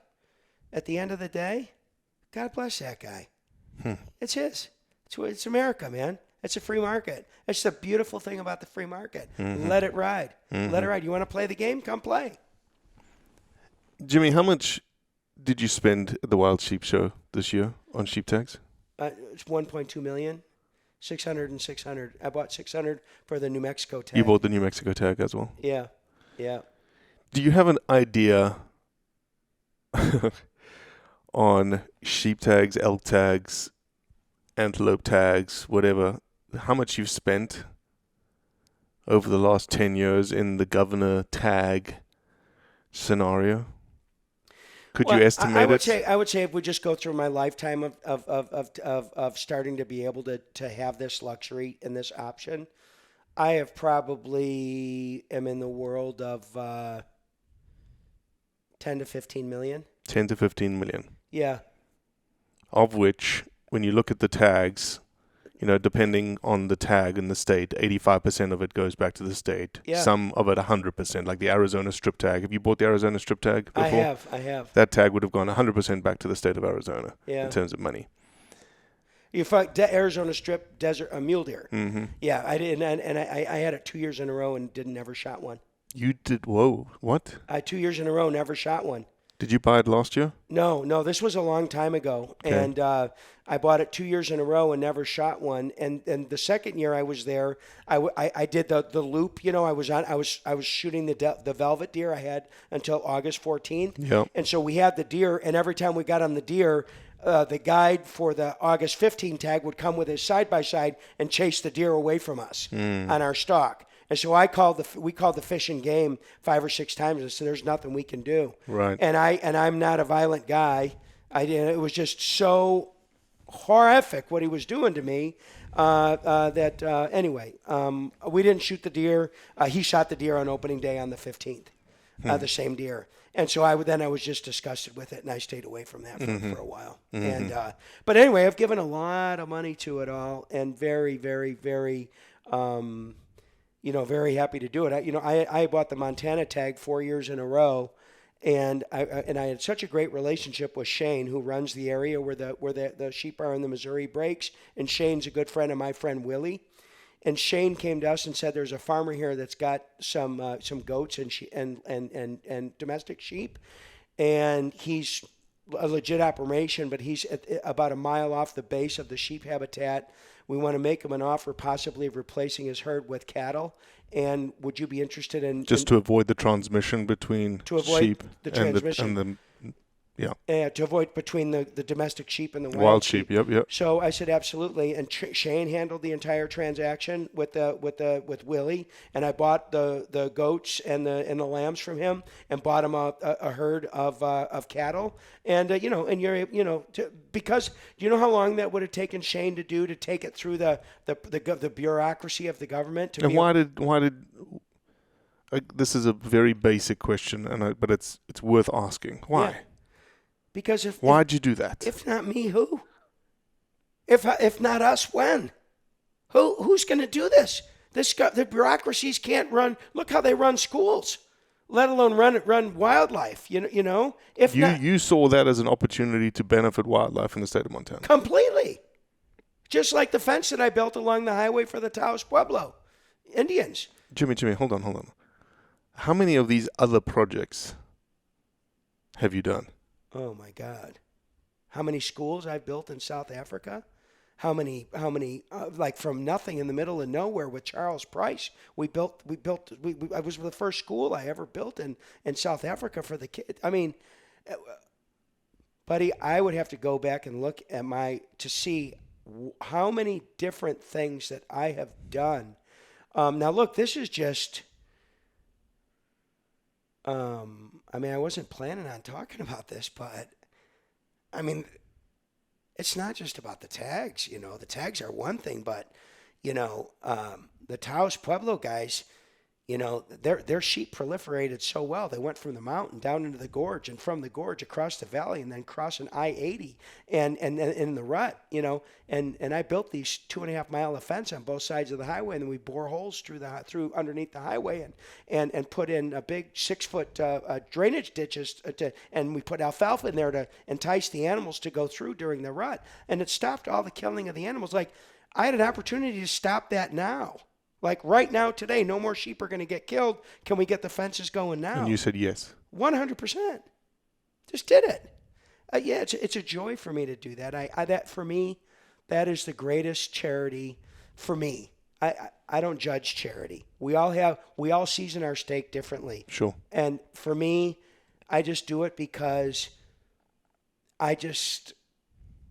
At the end of the day, God bless that guy. It's his. It's America, man. It's a free market. It's the beautiful thing about the free market. Let it ride. Let it ride. You want to play the game? Come play. Jimmy, how much did you spend at the Wild Sheep Show this year on sheep tags? It's $1.2 million. 600 and 600. I bought 600 for the New Mexico tag. You bought the New Mexico tag as well? Yeah. Yeah. Do you have an idea on sheep tags, elk tags, antelope tags, whatever, how much you've spent over the last 10 years in the governor tag scenario? Could you estimate it? I would say if we just go through my lifetime of starting to be able to have this luxury and this option, I have probably am in the world of 10 to 15 million. 10 to 15 million. Yeah. Of which, when you look at the tags, depending on the tag in the state, 85% of it goes back to the state. Yeah. Some of it 100%, like the Arizona strip tag. Have you bought the Arizona strip tag before? I have. That tag would have gone 100% back to the state of Arizona in terms of money. You fought Arizona strip desert mule deer. Mm-hmm. Yeah, I did, and I had it 2 years in a row and never shot one. You did? Whoa, what? 2 years in a row, never shot one. Did you buy it last year? No, this was a long time ago. Okay. And I bought it 2 years in a row and never shot one. And the second year I was there, I did the loop. I was shooting the velvet deer I had until August 14th. Yep. And so we had the deer, and every time we got on the deer, the guide for the August 15 tag would come with his side-by-side and chase the deer away from us on our stalk. And so we called the Fish and Game 5 or 6 times and said, there's nothing we can do. Right. And I'm not a violent guy. It was just so horrific what he was doing to me anyway, we didn't shoot the deer. He shot the deer on opening day on the 15th, the same deer. And so I was just disgusted with it, and I stayed away from that for a while. And but anyway, I've given a lot of money to it all, and very, very, very, very happy to do it. I bought the Montana tag 4 years in a row, and I had such a great relationship with Shane, who runs the area where the sheep are in the Missouri breaks. And Shane's a good friend of my friend Willie. And Shane came to us and said, "There's a farmer here that's got some goats and domestic sheep, and he's a legit operation, but he's about a mile off the base of the sheep habitat. We want to make him an offer, possibly of replacing his herd with cattle. And would you be interested in to avoid the transmission between sheep to avoid between the domestic sheep and the wild sheep? Yep. So I said absolutely, and Shane handled the entire transaction with Willie, and I bought the goats and the lambs from him, and bought him a herd of cattle, and because do you know how long that would have taken Shane to take it through the bureaucracy of the government? Why did this is a very basic question, but it's worth asking. Why? Yeah. Because why'd you do that? If not me, who? If not us, when? Who's going to do this? The bureaucracies can't run. Look how they run schools, let alone run wildlife. You saw that as an opportunity to benefit wildlife in the state of Montana. Completely, just like the fence that I built along the highway for the Taos Pueblo Indians. Jimmy, hold on. How many of these other projects have you done? Oh my God. How many schools I've built in South Africa? How many like from nothing in the middle of nowhere with Charles Price. I was the first school I ever built in South Africa for the kids. I mean, buddy, I would have to go back and look at to see how many different things that I have done. Now look, this is just, I wasn't planning on talking about this, but it's not just about the tags. The tags are one thing, but the Taos Pueblo guys, their sheep proliferated so well. They went from the mountain down into the gorge, and from the gorge across the valley, and then crossing I-80 and in the rut, and I built these 2.5 mile of fence on both sides of the highway, and then we bore holes through underneath the highway and put in a big 6-foot drainage ditches and we put alfalfa in there to entice the animals to go through during the rut, and it stopped all the killing of the animals. Like, I had an opportunity to stop that now. Like right now, today, no more sheep are going to get killed. Can we get the fences going now? And you said yes. 100%. Just did it. It's a joy for me to do that. That for me, that is the greatest charity for me. I don't judge charity. We all season our steak differently. Sure. And for me, I just do it because I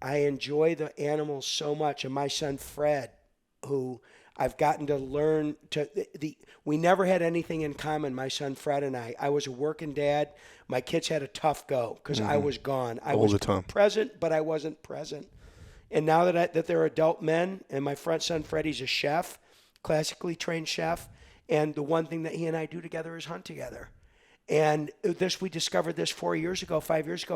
enjoy the animals so much. And my son Fred, who I've gotten to learn we never had anything in common, my son Fred and I. I was a working dad. My kids had a tough go because I was gone. I was all the time present, but I wasn't present. And now that they're adult men, and my son Freddie's a chef, classically trained chef, and the one thing that he and I do together is hunt together. And we discovered this 5 years ago.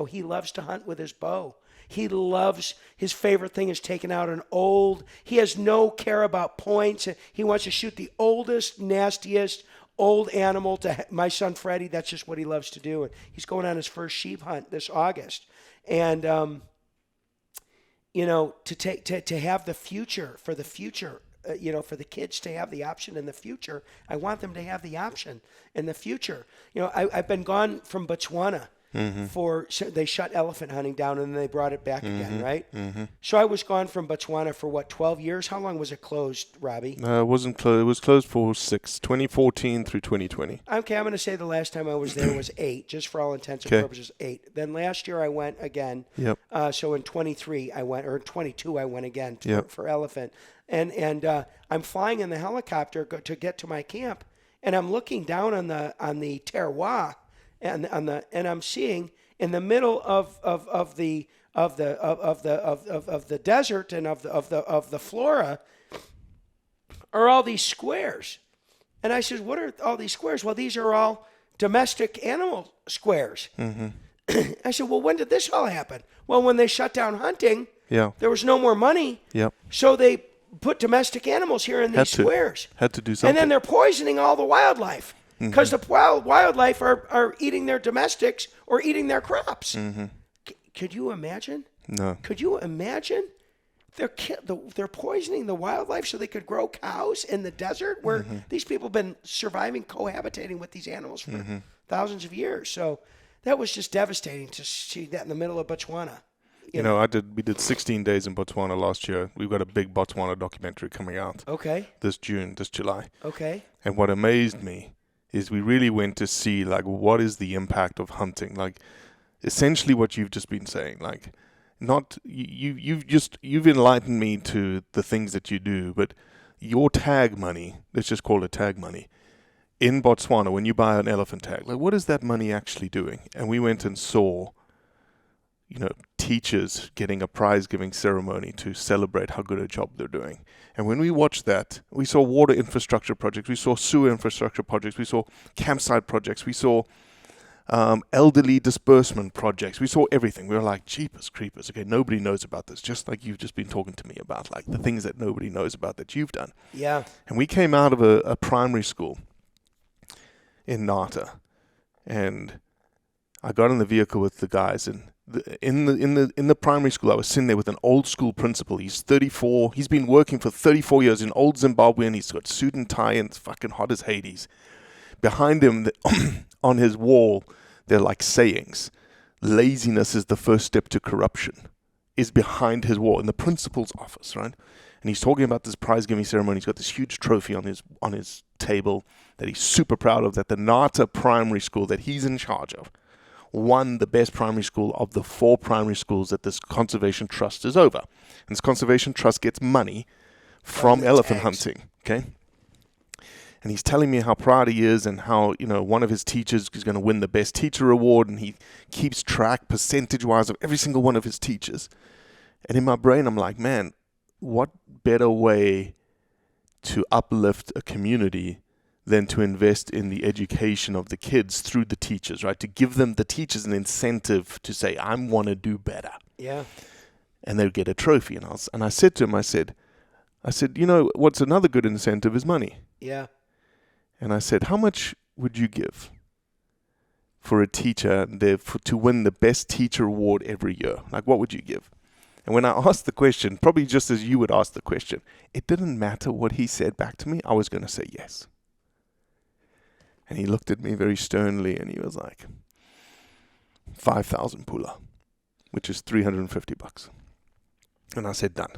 He loves to hunt with his bow. His favorite thing is taking out he has no care about points. He wants to shoot the oldest, nastiest, old animal to my son Freddie. That's just what he loves to do. And he's going on his first sheep hunt this August. And, to have the future, for the kids to have the option in the future, I want them to have the option in the future. I've been gone from Botswana. they shut elephant hunting down and then they brought it back again, right? So I was gone from Botswana for 12 years? How long was it closed, Robbie? It wasn't closed. It was closed for 2014 through 2020. Okay, I'm going to say the last time I was there was 8, just for all intents and purposes, 8. Then last year I went again. Yep. So in 23 I went, or 22 I went again for elephant. And I'm flying in the helicopter to get to my camp, and I'm looking down on the terroir, and I'm seeing in the middle of the desert and of the flora are all these squares. And I said, what are all these squares? Well, these are all domestic animal squares. I said, well, when did this all happen? Well, when they shut down hunting, there was no more money. So they put domestic animals here in these squares. Had to do something. And then they're poisoning all the wildlife because the wildlife are eating their domestics or eating their crops. Could you imagine? No. Could you imagine? They're poisoning the wildlife so they could grow cows in the desert where these people have been surviving, cohabitating with these animals for thousands of years. So that was just devastating to see that in the middle of Botswana. You know, we did 16 days in Botswana last year. We've got a big Botswana documentary coming out. Okay. This July. Okay. And what amazed me is we really went to see, like, what is the impact of hunting? Like, essentially what you've just been saying, like, not you've enlightened me to the things that you do, but your tag money, let's just call it tag money, in Botswana, when you buy an elephant tag, like, what is that money actually doing? And we went and saw, teachers getting a prize-giving ceremony to celebrate how good a job they're doing. And when we watched that, we saw water infrastructure projects, we saw sewer infrastructure projects, we saw campsite projects, we saw elderly disbursement projects. We saw everything. We were like, jeepers creepers. Okay, nobody knows about this, just like you've just been talking to me about, like the things that nobody knows about that you've done. Yeah. And we came out of a primary school in Nata, and I got in the vehicle with the guys, and in the primary school, I was sitting there with an old school principal. He's 34. He's been working for 34 years in old Zimbabwean. He's got suit and tie, and it's fucking hot as Hades. Behind him, on his wall, they're like sayings. Laziness is the first step to corruption, is behind his wall in the principal's office, right? And he's talking about this prize-giving ceremony. He's got this huge trophy on his table that he's super proud of, that the Nata primary school that he's in charge of won the best primary school of the 4 primary schools that this conservation trust is over. And this conservation trust gets money from elephant hunting, okay? And he's telling me how proud he is and how, one of his teachers is going to win the best teacher award, and he keeps track percentage-wise of every single one of his teachers. And in my brain, I'm like, man, what better way to uplift a community than to invest in the education of the kids through the teachers, right? To give them, the teachers, an incentive to say, I want to do better. Yeah. And they'll get a trophy. And I said to him, I said, what's another good incentive is money. Yeah. And I said, how much would you give for a teacher to win the best teacher award every year? Like, what would you give? And when I asked the question, probably just as you would ask the question, it didn't matter what he said back to me. I was going to say yes. And he looked at me very sternly, and he was like, 5,000 pula, which is $350. And I said, done.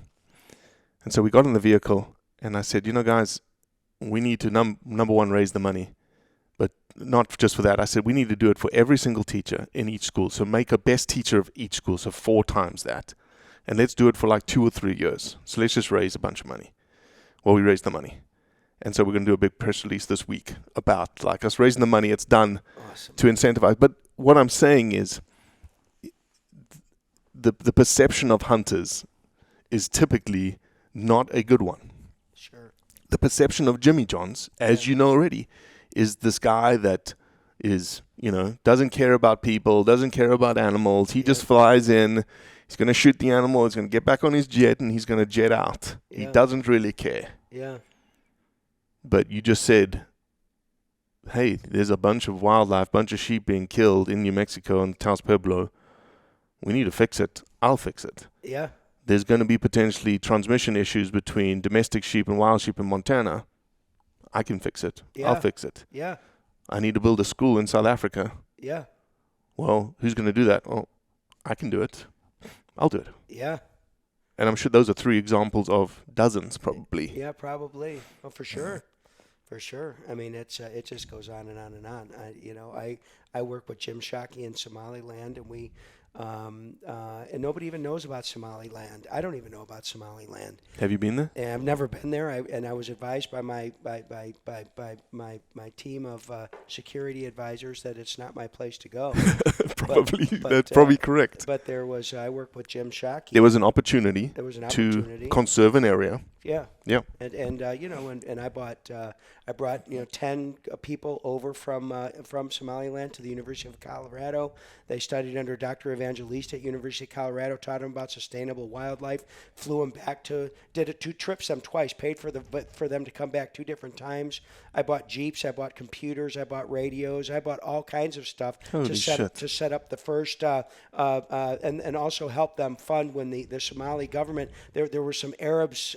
And so we got in the vehicle, and I said, guys, we need to, number one, raise the money. But not just for that. I said, we need to do it for every single teacher in each school. So make a best teacher of each school, so 4 times that. And let's do it for like 2 or 3 years. So let's just raise a bunch of money. Well, we raised the money. And so we're going to do a big press release this week about like us raising the money. It's done. Awesome. To incentivize. But what I'm saying is the perception of hunters is typically not a good one. Sure. The perception of Jimmy Johns, as you know already, is this guy that is, doesn't care about people, doesn't care about animals. He just flies in. He's going to shoot the animal. He's going to get back on his jet, and he's going to jet out. Yeah. He doesn't really care. Yeah. But you just said, hey, there's a bunch of wildlife, bunch of sheep being killed in New Mexico and Taos Pueblo. We need to fix it. I'll fix it. Yeah. There's going to be potentially transmission issues between domestic sheep and wild sheep in Montana. I can fix it. Yeah. I'll fix it. Yeah. I need to build a school in South Africa. Yeah. Well, who's going to do that? Oh, I can do it. I'll do it. Yeah. And I'm sure those are 3 examples of dozens, probably. Yeah, probably. Oh, for sure. For sure. I mean, it just goes on and on and on. I work with Jim Shockey in Somaliland, and we and nobody even knows about Somaliland. I don't even know about Somaliland. Have you been there? And I've never been there. I was advised by my team of security advisors that it's not my place to go. Probably. That's probably correct. But I worked with Jim Shockey. There was an opportunity. To conserve an area. Yeah. Yeah. And I brought 10 people over from Somaliland to the University of Colorado. They studied under Dr. Evangelista at University of Colorado, taught them about sustainable wildlife, flew them back did 2 trips them twice, paid for them to come back 2 different times. I bought Jeeps, I bought computers, I bought radios, I bought all kinds of stuff to set up the first and also help them fund when the Somali government, there were some Arabs,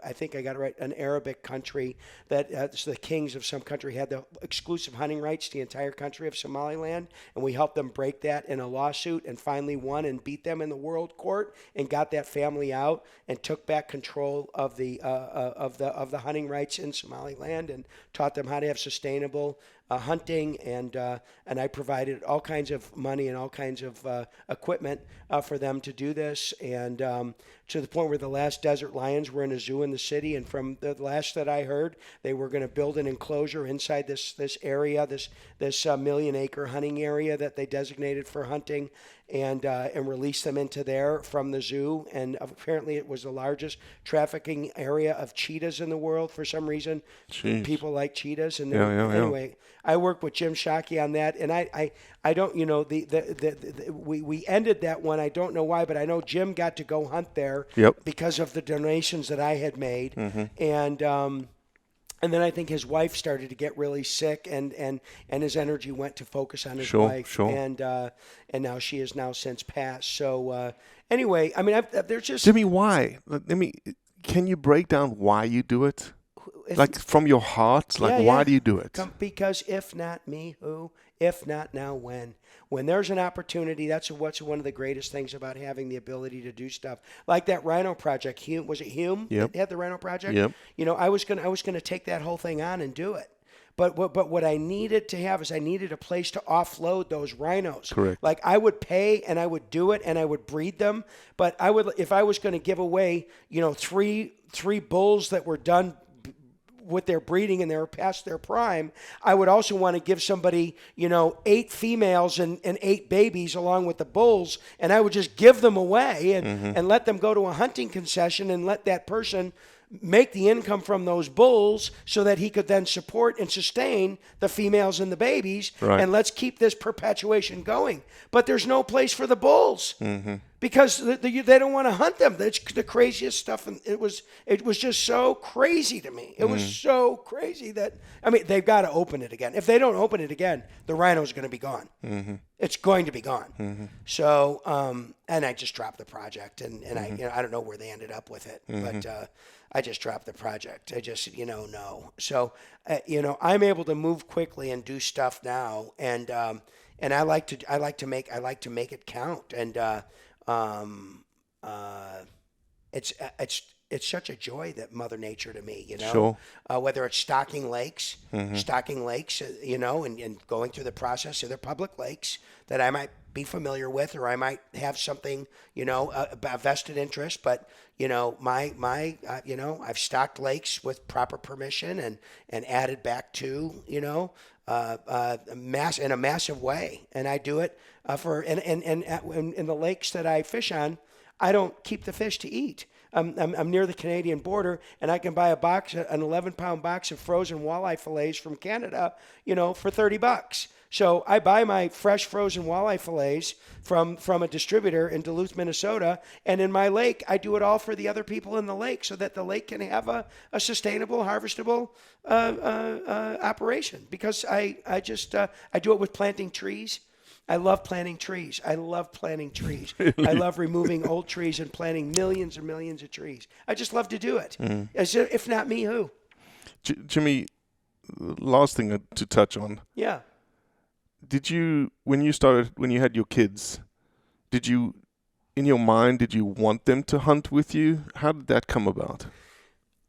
I think I got it right, an Arabic country that so the kings of some country had the exclusive hunting rights to the entire country of Somaliland, and we helped them break that in a lawsuit and finally won and beat them in the world court and got that family out and took back control of the hunting rights in Somaliland and taught them how to have sustainable hunting, and I provided all kinds of money and all kinds of equipment for them to do this, and to the point where the last desert lions were in a zoo in the city, and from the last that I heard, they were going to build an enclosure inside this area, this 1 million acre hunting area that they designated for hunting, and release them into there from the zoo. And apparently it was the largest trafficking area of cheetahs in the world for some reason. Jeez. People like cheetahs. And anyway, I worked with Jim Shockey on that, and I don't, we ended that one. I don't know why, but I know Jim got to go hunt there because of the donations that I had made. Mm-hmm. And then I think his wife started to get really sick, and his energy went to focus on his wife. Sure. And now she has now since passed. So anyway, I mean, there's just Jimmy, why? Can you break down why you do it? Like from your heart, why do you do it? Because if not me, who? If not now, when? When there's an opportunity, that's what's one of the greatest things about having the ability to do stuff. Like that Rhino project. Hume, was it Hume? Yep. That had the Rhino project? Yep. I was gonna take that whole thing on and do it. But what I needed to have is I needed a place to offload those rhinos. Correct. Like I would pay and I would do it and I would breed them. But if I was going to give away, three bulls that were done with their breeding and they were past their prime, I would also want to give somebody, 8 females and 8 babies along with the bulls, and I would just give them away and let them go to a hunting concession and let that person make the income from those bulls so that he could then support and sustain the females and the babies. Right. And let's keep this perpetuation going. But there's no place for the bulls because they don't want to hunt them. That's the craziest stuff. And it was just so crazy to me. It was so crazy that, they've got to open it again. If they don't open it again, the rhino's going to be gone. It's going to be gone. So, and I just dropped the project, and I don't know where they ended up with it, but I just dropped the project. I just, no. So, I'm able to move quickly and do stuff now, and I like to make it count, and it's such a joy that Mother Nature to me, Sure. Whether it's stocking lakes, and going through the process of their public lakes that I might be familiar with, or I might have something, a vested interest, but, I've stocked lakes with proper permission and added back to, in a massive way. And I do it in the lakes that I fish on, I don't keep the fish to eat. I'm near the Canadian border, and I can buy an 11-pound box of frozen walleye fillets from Canada, for $30. So I buy my fresh frozen walleye fillets from a distributor in Duluth, Minnesota, and in my lake, I do it all for the other people in the lake so that the lake can have a sustainable, harvestable operation. Because I do it with planting trees. I love planting trees. Really? I love removing old trees and planting millions and millions of trees. I just love to do it. If not me, who? Jimmy, last thing to touch on. Yeah. did you, when you had your kids, did you, in your mind, did you want them to hunt with you? How did that come about?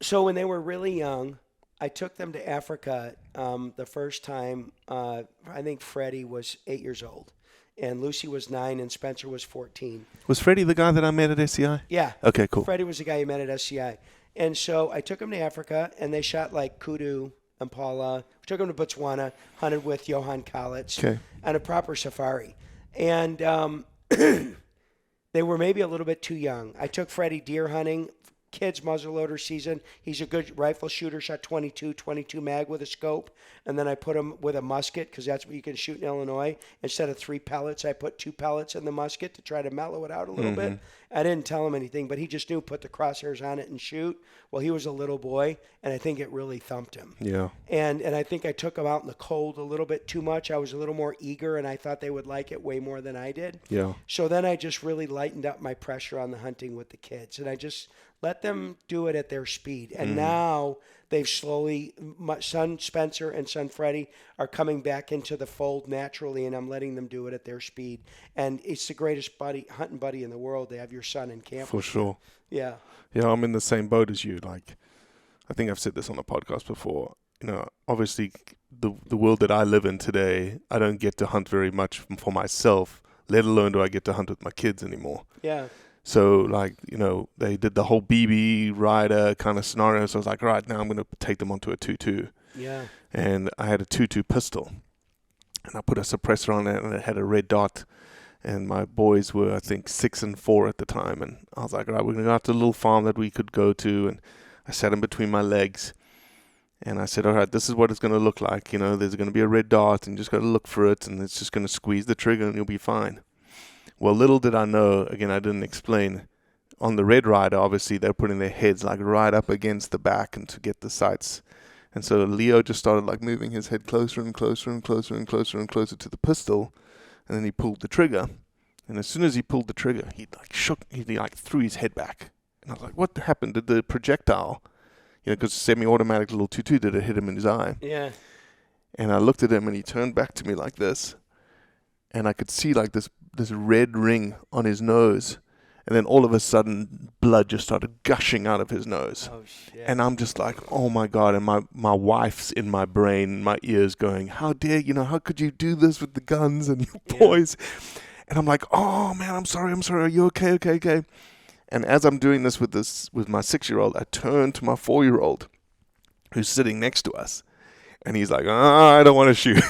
So when they were really young, I took them to Africa the first time. I think Freddie was 8 years old, and Lucy was 9, and Spencer was 14. Was Freddie the guy that I met at SCI? Yeah. Okay, cool. Freddie was the guy you met at SCI. And so I took them to Africa, and they shot like kudu, impala. We took them to Botswana, hunted with Johan Kalitz Okay. on a proper safari. And they were maybe a little bit too young. I took Freddie deer hunting, kids muzzleloader season. He's a good rifle shooter, shot 22 mag with a scope. And then I put him with a musket because that's what you can shoot in Illinois. Instead of 3 pellets, I put 2 pellets in the musket to try to mellow it out a little bit. I didn't tell him anything, but he just knew, put the crosshairs on it and shoot. Well, he was a little boy, and I think it really thumped him. Yeah. And I think I took him out in the cold a little bit too much. I was a little more eager, and I thought they would like it way more than I did. Yeah. So then I just really lightened up my pressure on the hunting with the kids, and I just let them do it at their speed. And now they've slowly, my son Spencer and son Freddie are coming back into the fold naturally, and I'm letting them do it at their speed. And it's the greatest hunting buddy in the world to have your son in camp. For sure. Yeah. Yeah, I'm in the same boat as you. Like, I think I've said this on the podcast before. You know, obviously, the world that I live in today, I don't get to hunt very much for myself, let alone do I get to hunt with my kids anymore. Yeah. So, like, you know, they did the whole BB rider kind of scenario. So I was like, right, now I'm going to take them onto a 2.2. Yeah. And I had a 2.2 pistol. And I put a suppressor on it, and it had a red dot. And my boys were, I think, 6 and 4 at the time. And I was like, all right, we're going to go out to a little farm that we could go to. And I sat in between my legs. And I said, all right, this is what it's going to look like. You know, there's going to be a red dot, and you just got to look for it. And it's just going to squeeze the trigger, and you'll be fine. Well, little did I know, again, I didn't explain, on the Red Rider, obviously, they're putting their heads like right up against the back and to get the sights. And so Leo just started like moving his head closer and closer and closer and closer and closer to the pistol. And then he pulled the trigger. And as soon as he pulled the trigger, he threw his head back. And I was like, what happened? Did the projectile, you know, because semi-automatic little 2.2, did it hit him in his eye? Yeah. And I looked at him, and he turned back to me like this. And I could see like this red ring on his nose. And then all of a sudden, blood just started gushing out of his nose. Oh, shit. And I'm just like, oh, my God. And my wife's in my brain, my ears going, how dare, you know, how could you do this with the guns and your boys? And I'm like, oh, man, I'm sorry. Are you okay? Okay. And as I'm doing this with my 6-year-old, I turn to my 4-year-old who's sitting next to us. And he's like, I don't want to shoot.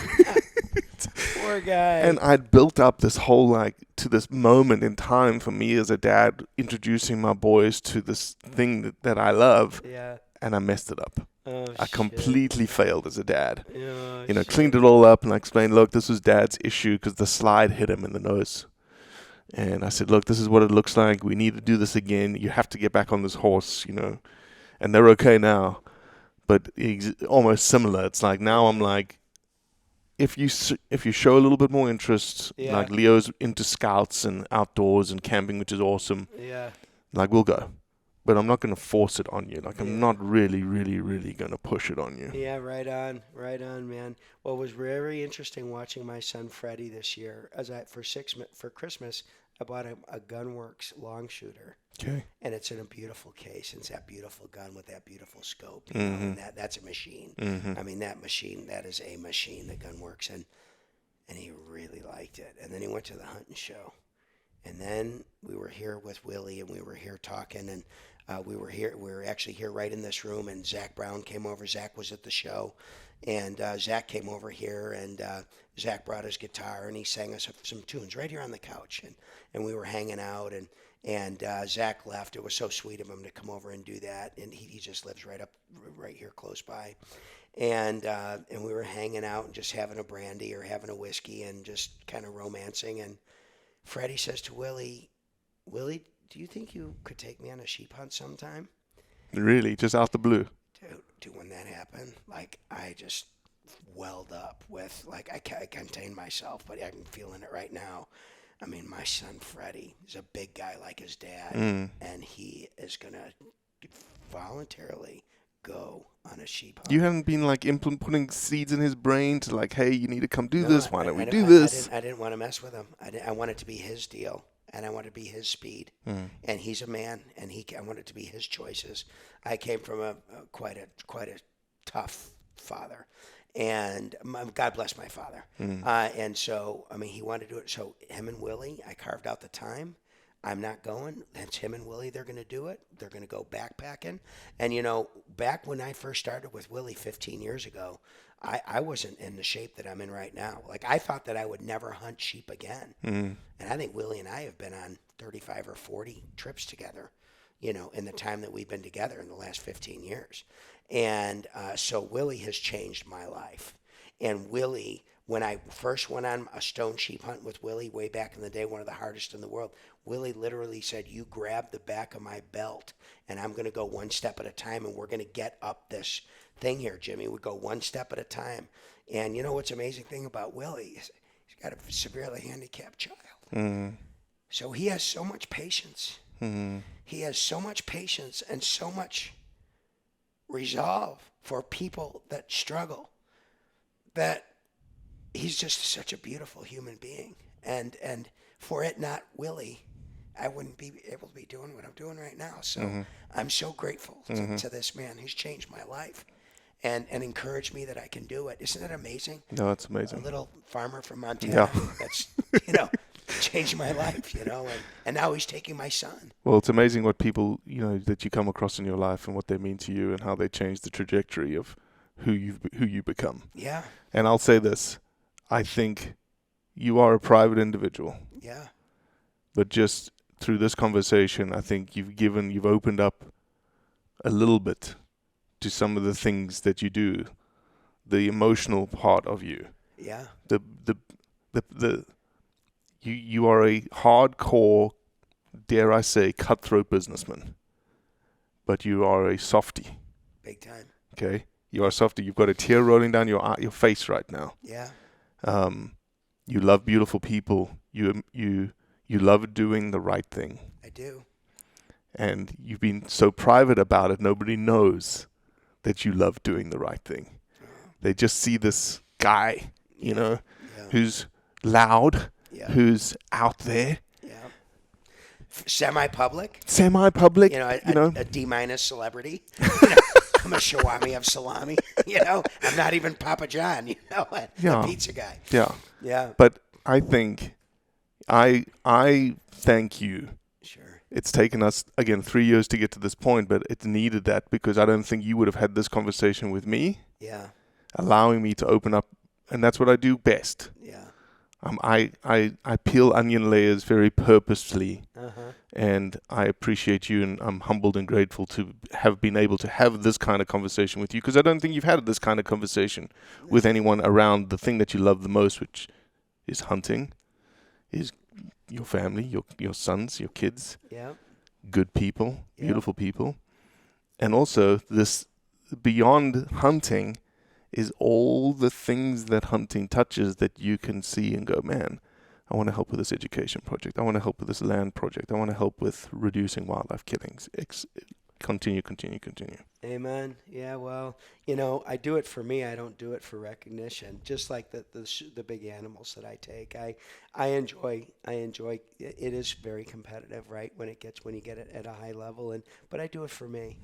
Poor guy. And I'd built up this whole, like, to this moment in time for me as a dad, introducing my boys to this thing that I love. Yeah. And I messed it up. Oh, I completely failed as a dad. Oh, you know, cleaned it all up, and I explained, look, this was Dad's issue because the slide hit him in the nose. And I said, look, this is what it looks like. We need to do this again. You have to get back on this horse, you know. And they're okay now. But almost similar. It's like now I'm like, if you show a little bit more interest, like Leo's into scouts and outdoors and camping, which is awesome. Yeah. Like, we'll go. But I'm not going to force it on you. Like, I'm not really, really, really going to push it on you. Yeah, right on, man. Well, it was very interesting watching my son Freddie this year. For Christmas, I bought a Gunworks long shooter. Okay. And it's in a beautiful case. And it's that beautiful gun with that beautiful scope. You know, and that's a machine. I mean, that is a machine, the Gunworks. And he really liked it. And then he went to the hunting show. And then we were here with Willie, and we were here talking, and we were actually here right in this room, and Zach Brown came over. Zach was at the show, and Zach came over here, and Zach brought his guitar, and he sang us some tunes right here on the couch, and we were hanging out, and Zach left. It was so sweet of him to come over and do that, and he just lives right here close by. And we were hanging out and just having a brandy or having a whiskey and just kind of romancing, and Freddie says to Willie, do you think you could take me on a sheep hunt sometime? Really? Just out the blue? Dude, when that happened, like, I just welled up with, like, I can't contain myself, but I'm feeling it right now. I mean, my son Freddie is a big guy like his dad, and he is going to voluntarily go on a sheep hunt. You hadn't been like putting seeds in his brain to like, hey, you need to come do this. Why don't we do this? I didn't want to mess with him. I want it to be his deal, and I want it to be his speed. And he's a man, and I want it to be his choices. I came from quite a tough father, and God bless my father. And so, I mean, he wanted to do it. So him and Willie, I carved out the time. I'm not going. That's him and Willie. They're going to do it. They're going to go backpacking. And, you know, back when I first started with Willie 15 years ago, I wasn't in the shape that I'm in right now. Like, I thought that I would never hunt sheep again. And I think Willie and I have been on 35 or 40 trips together, you know, in the time that we've been together in the last 15 years. And so Willie has changed my life. And Willie, when I first went on a stone sheep hunt with Willie way back in the day, one of the hardest in the world, Willie literally said, you grab the back of my belt and I'm going to go one step at a time and we're going to get up this thing here, Jimmy. We go one step at a time. And you know what's amazing thing about Willie is he's got a severely handicapped child. So he has so much patience. He has so much patience and so much resolve for people that struggle that he's just such a beautiful human being. And for it not Willie, I wouldn't be able to be doing what I'm doing right now. So I'm so grateful to this man who's changed my life and encouraged me that I can do it. Isn't that amazing? No, it's amazing. A little farmer from Montana that's, you know, changed my life, you know, and now he's taking my son. Well, it's amazing what people, you know, that you come across in your life and what they mean to you and how they change the trajectory of who you become. Yeah. And I'll say this, I think you are a private individual. Yeah. But just through this conversation, I think you've opened up a little bit to some of the things that you do, the emotional part of you. Yeah. You are a hardcore, dare I say, cutthroat businessman, but you are a softie. Big time. Okay, you are a softie. You've got a tear rolling down your face right now. Yeah. You love beautiful people. You love doing the right thing. I do. And you've been so private about it, nobody knows that you love doing the right thing. They just see this guy, you know, who's loud, who's out there. Yeah. Semi-public. Semi-public. You know, a D- celebrity. I'm a Shawami of salami. You know, I'm not even Papa John, you know, a pizza guy. Yeah. Yeah. But I think I thank you. Sure. It's taken us, again, 3 years to get to this point, but it needed that because I don't think you would have had this conversation with me. Yeah. Allowing me to open up, and that's what I do best. Yeah. I peel onion layers very purposefully, and I appreciate you, and I'm humbled and grateful to have been able to have this kind of conversation with you, because I don't think you've had this kind of conversation with anyone around the thing that you love the most, which is hunting, is your family, your sons, your kids, good people, beautiful people, and also this beyond hunting is all the things that hunting touches that you can see and go, man, I want to help with this education project. I want to help with this land project. I want to help with reducing wildlife killings. Continue. Amen. Yeah, well, you know, I do it for me. I don't do it for recognition. Just like the big animals that I take. I enjoy it is very competitive, right? When you get it at a high level, but I do it for me.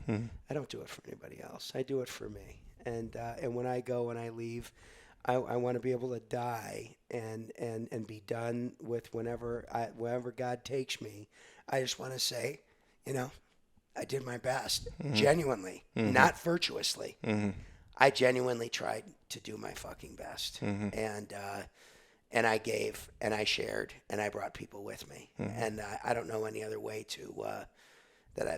I don't do it for anybody else. I do it for me. And when I go and I leave, I want to be able to die and be done with wherever God takes me. I just want to say, you know, I did my best, genuinely, not virtuously. I genuinely tried to do my fucking best, and I gave and I shared and I brought people with me, and I don't know any other way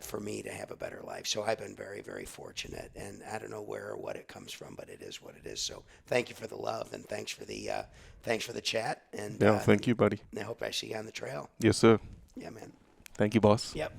for me to have a better life. So I've been very, very fortunate, and I don't know where or what it comes from, but it is what it is. So thank you for the love, and thanks for the chat. And thank you, buddy. I hope I see you on the trail. Yes, sir. Yeah, man. Thank you, boss. Yep.